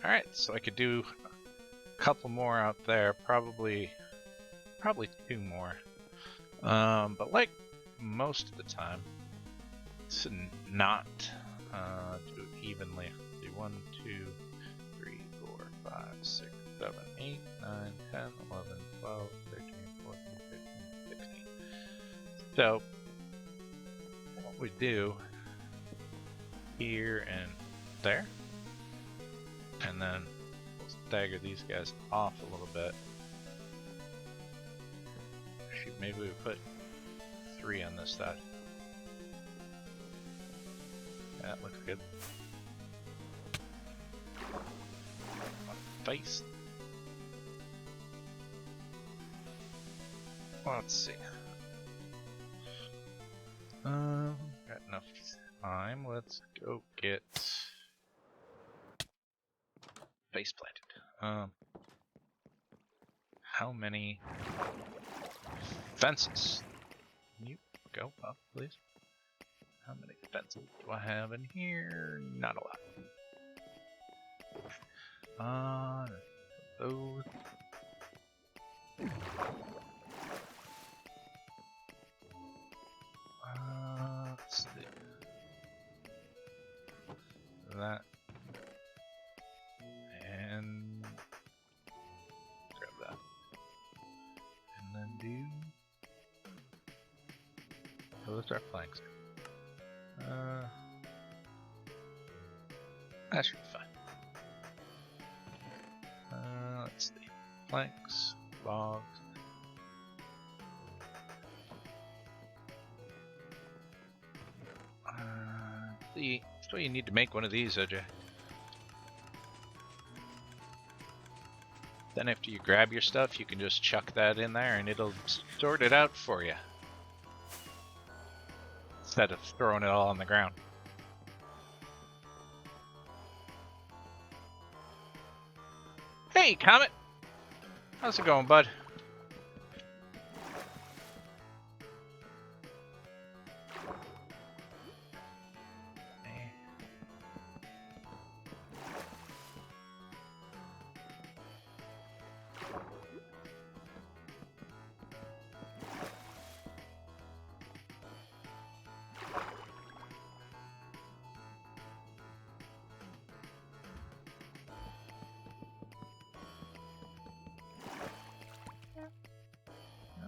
Alright, so I could do a couple more out there, probably 2 more. But like most of the time, it's not do it evenly. Do 1, 2, 3, 4, 5, 6, 7, 8, 9, 10, 11, 12, 13, 14, 15, 16. So what we do here and there. And then we'll stagger these guys off a little bit. Shoot, maybe we put 3 on this side. Yeah, that looks good. Face. Let's see. Got enough time. Let's go get face planted. How many fences? Can you go up, please? How many fences do I have in here? Not a lot. Those. Let's see. That. And grab that. And then do those are flanks. That should be fine. Let's see. Flanks, logs. See, that's why you need to make one of these, OJ. Then after you grab your stuff, you can just chuck that in there and it'll sort it out for you. instead of throwing it all on the ground. Hey, Comet! How's it going, bud?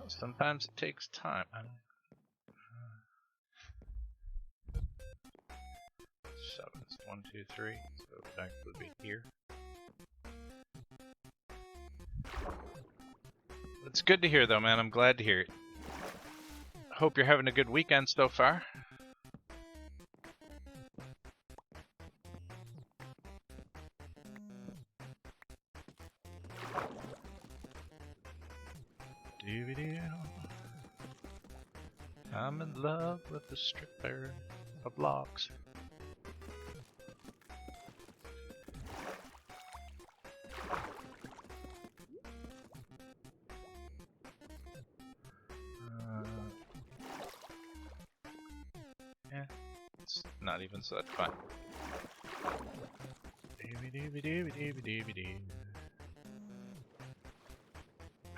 Sometimes it takes time. 7, 1, 2, 3. So that would be here. It's good to hear, though, man. I'm glad to hear it. Hope you're having a good weekend so far. I'm in love with the stripper of blocks. Yeah, it's not even, so that's fine.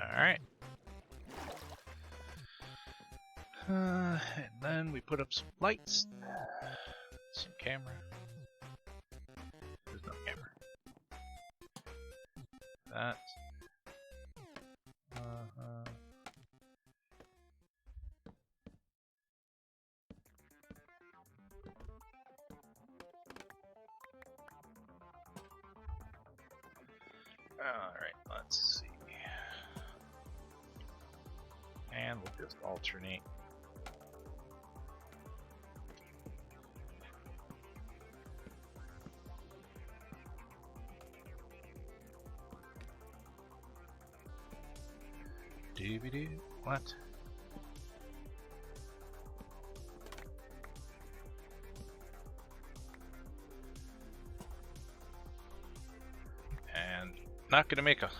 Alright. And then we put up some lights, some camera. There's no camera. That. Alright, let's see. And we'll just alternate. DVD? What? And not gonna make a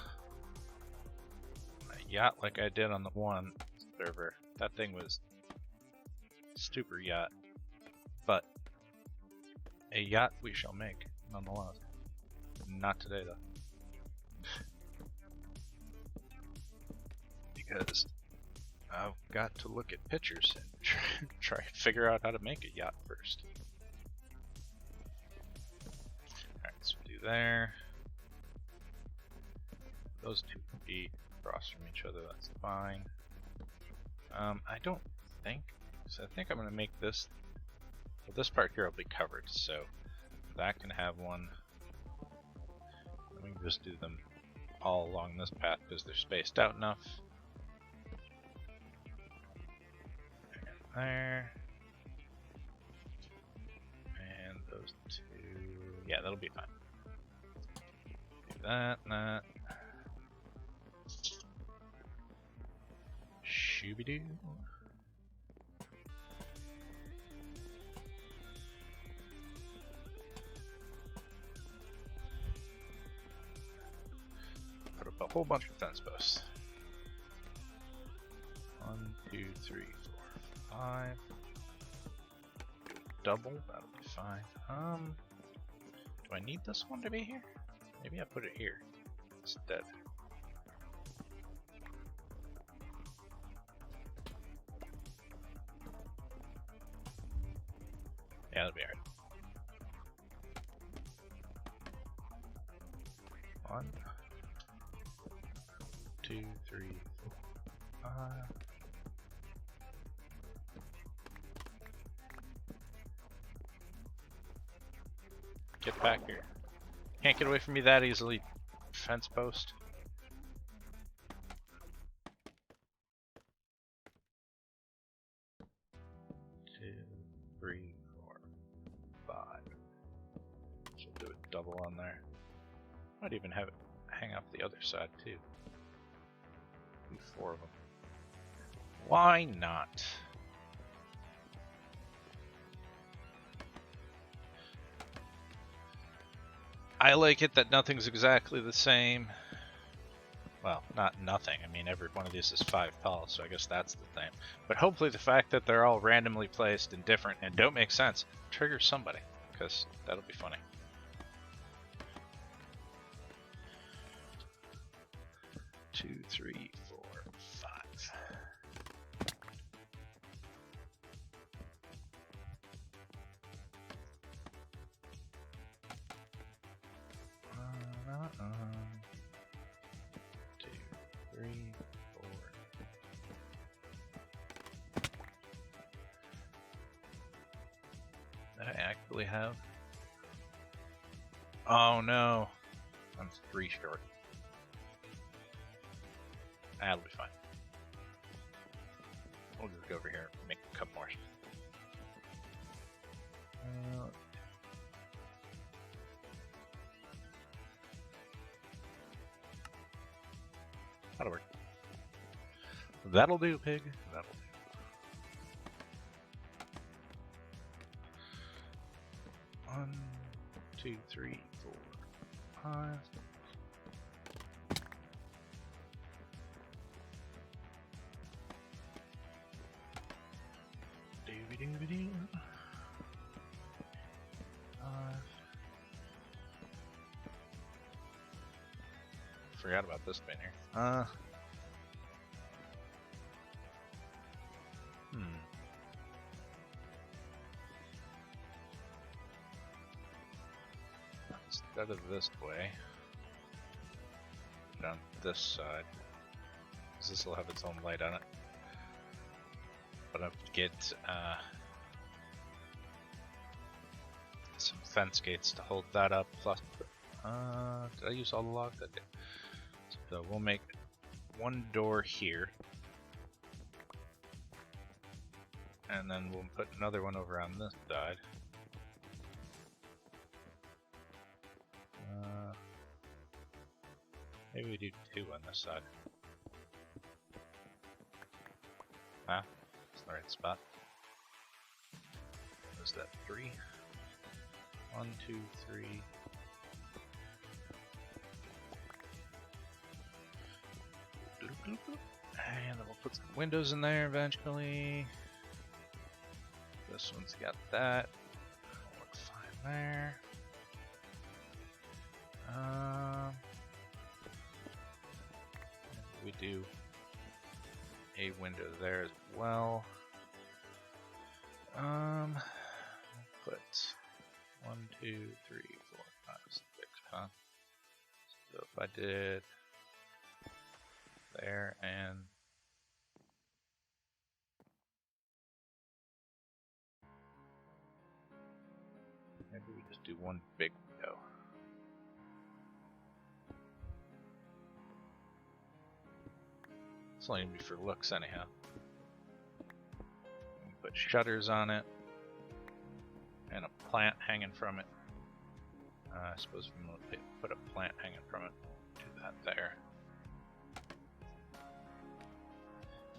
yacht like I did on the one server. That thing was super yacht, but a yacht we shall make nonetheless. Not today though. Because I've got to look at pictures and try and figure out how to make a yacht first. Alright, so we do there. Those two can be across from each other, that's fine. I don't think, so I think I'm going to make this, well, this part here will be covered, so that can have one. We can just do them all along this path because they're spaced out enough. There. And those two. Yeah, that'll be fine. Do that, and that. Shooby-doo. Put up a whole bunch of fence posts. 1, 2, 3, 4, 5. Do a double, that'll be fine. Do I need this one to be here? Maybe I put it here instead. Yeah, that'll be alright. 1, 2, 3, 4, 5. Get back here. Can't get away from me that easily, fence post. Two, 3, 4, 5. Should do a double on there. Might even have it hang off the other side too. Do 4 of them. Why not? I like it that nothing's exactly the same. Well, not nothing. I mean, every one of these is 5 pals, so I guess that's the thing. But hopefully the fact that they're all randomly placed and different and don't make sense triggers somebody, because that'll be funny. Two, three, 4, 5. Two, 3, 4. Did I actually have? Oh no, I'm 3 short. That'll be fine. We'll just go over here and make a couple more. That'll work. That'll do, pig. That'll do. One, 2, 3, 4, 5. Dooby-dooby-doo. 5. Forgot about this bin here. Instead of this way, down this side, because this will have its own light on it. But I have to get some fence gates to hold that up. Plus, did I use all the logs? I did. So we'll make one door here, and then we'll put another one over on this side. Maybe we do 2 on this side. Ah, that's the right spot. Was that 3? 1, 2, 3. And then we'll put some windows in there eventually. This one's got that. That'll look fine there. We do a window there as well. Put 1, 2, 3, 4, 5, 6, huh? So if I did there and maybe we just do one big window. It's only gonna be for looks anyhow. Put shutters on it and a plant hanging from it. I suppose we will put a plant hanging from it. Do that there.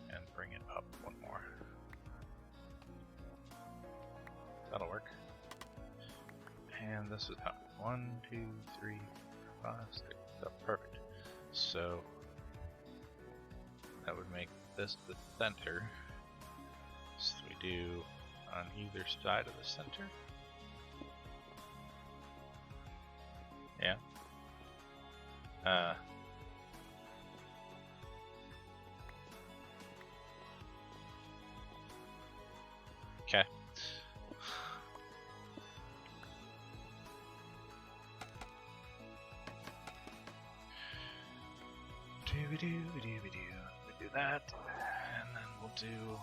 And bring it up one more. That'll work. And this is how 1, 2, 3, 4, 5, 6. Oh, perfect. So that would make this the center. So we do on either side of the center. Yeah. Okay. We do that, and then we'll do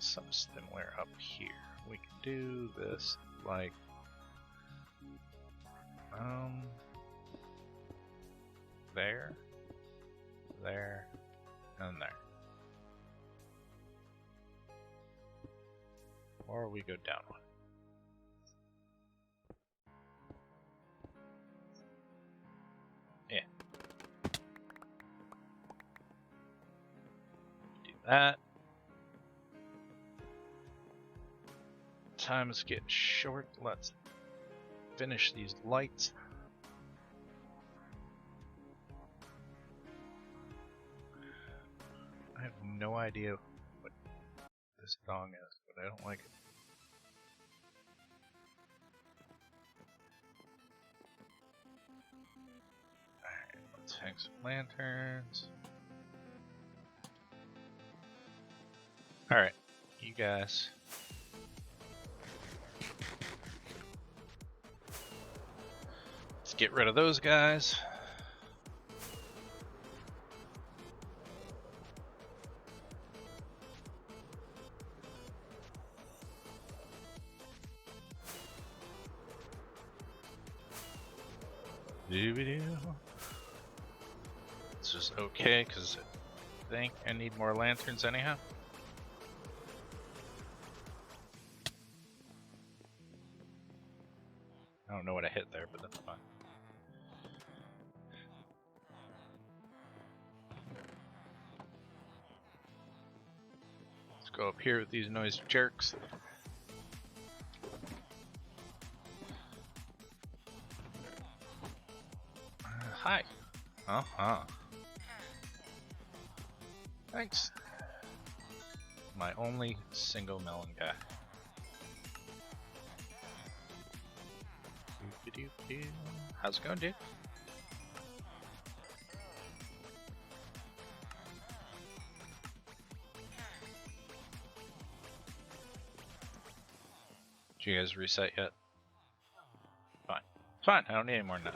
something similar up here. We can do this like there, and there. Or we go down one. Yeah. Do that. Time is getting short. Let's finish these lights. I have no idea what this dong is, but I don't like it. Alright, let's hang some lanterns. Alright, you guys. Let's get rid of those guys. It's just okay, because I think I need more lanterns anyhow. I don't know what I hit there, but that's fine. Let's go up here with these noisy jerks. Hi. Uh-huh. Thanks. My only single melon guy. How's it going, dude? Did you guys reset yet? Fine. Fine, I don't need any more than that.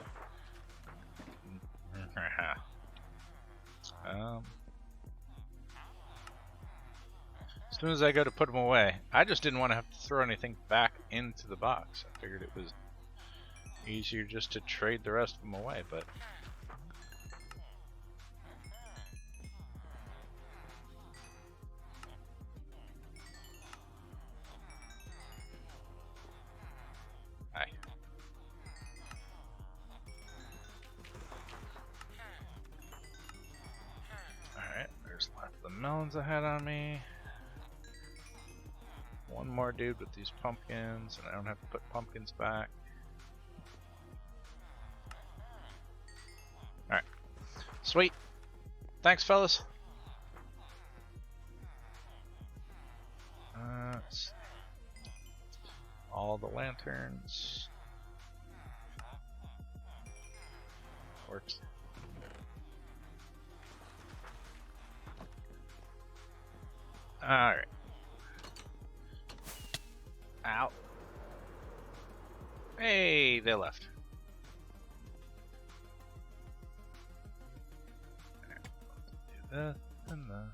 As soon as I go to put them away, I just didn't want to have to throw anything back into the box. I figured it was easier just to trade the rest of them away, but hi. Alright, there's lots of the melons I had on me. One more dude with these pumpkins, and I don't have to put pumpkins back. Alright. Sweet. Thanks, fellas. All the lanterns. Works. Alright. Ow. Hey, they left. Do that and that.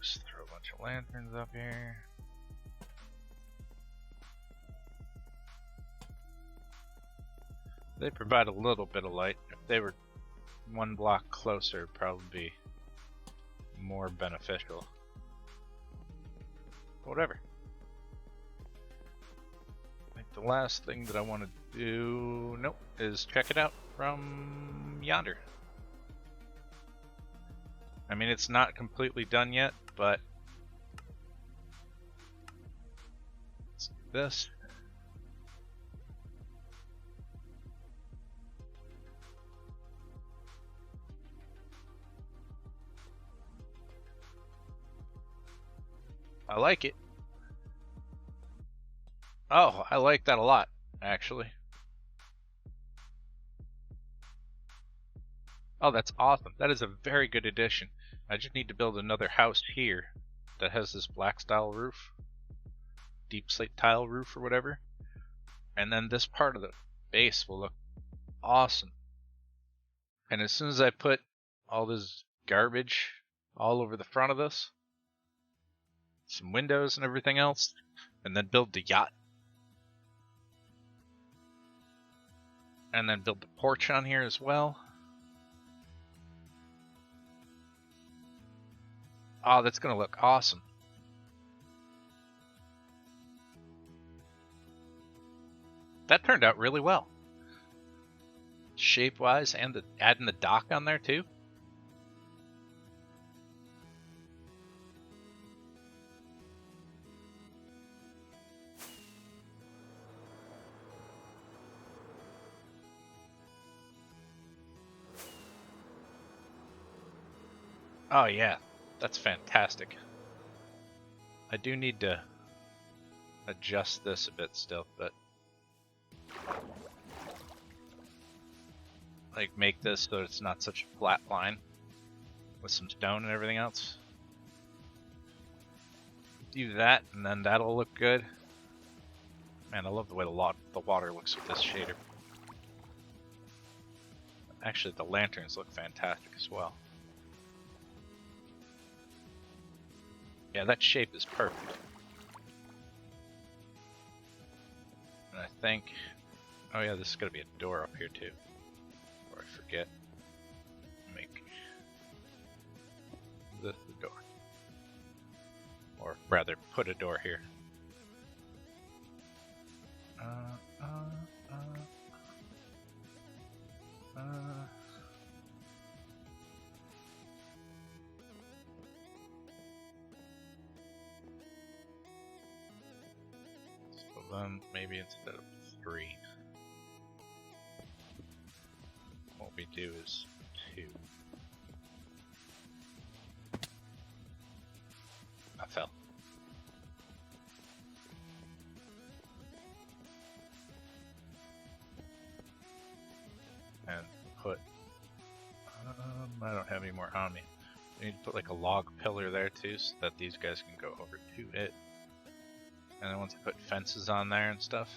Just throw a bunch of lanterns up here. They provide a little bit of light. If they were one block closer, it'd probably be more beneficial. Whatever. I think the last thing that I want to do, nope, is check it out from yonder. I mean, it's not completely done yet, but let's do this. I like it. Oh, I like that a lot, actually. Oh, that's awesome. That is a very good addition. I just need to build another house here that has this black style roof. Deep slate tile roof or whatever. And then this part of the base will look awesome. And as soon as I put all this garbage all over the front of this, some windows and everything else, and then build the yacht. And then build the porch on here as well. Oh, that's gonna look awesome. That turned out really well. Shape-wise, and adding the dock on there too. Oh yeah, that's fantastic. I do need to adjust this a bit still, but like make this so it's not such a flat line with some stone and everything else. Do that, and then that'll look good. Man, I love the way the water looks with this shader. Actually, the lanterns look fantastic as well. Yeah, that shape is perfect. And I think, oh yeah, this is gonna be a door up here too. Before I forget, make this the door. Or rather, put a door here. So then maybe instead of 3, what we do is 2. I fell. And put, I don't have any more on me. I need to put like a log pillar there too, so that these guys can go over to it. And then once I put fences on there and stuff.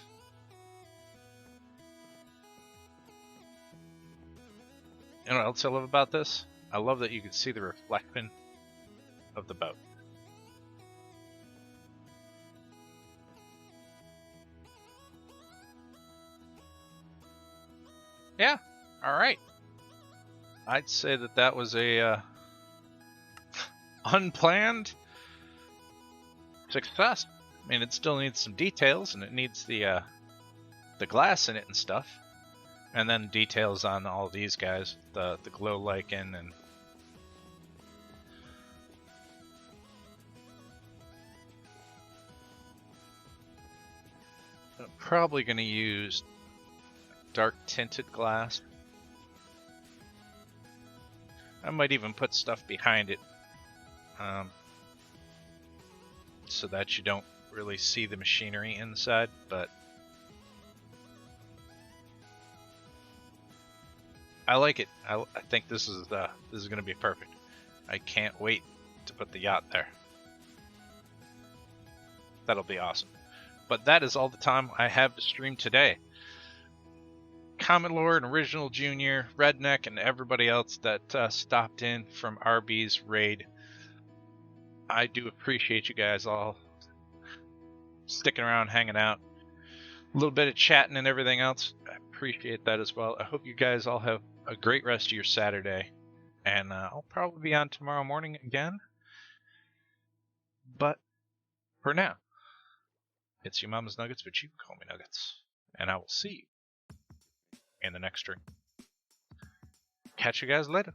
You know what else I love about this? I love that you can see the reflection of the boat. Yeah, alright. I'd say that that was a unplanned success. I mean, it still needs some details, and it needs the glass in it and stuff. And then details on all these guys, the glow lichen and I'm probably going to use dark tinted glass. I might even put stuff behind it so that you don't really see the machinery inside, but I like it. I think this is going to be perfect. I can't wait to put the yacht there. That'll be awesome. But that is all the time I have to stream today. Common Lord, Original Junior, Redneck, and everybody else that stopped in from RB's raid. I do appreciate you guys all sticking around, hanging out. A little bit of chatting and everything else. I appreciate that as well. I hope you guys all have a great rest of your Saturday. And I'll probably be on tomorrow morning again. But for now, it's your mama's nuggets, but you can call me Nuggets. And I will see you in the next stream. Catch you guys later.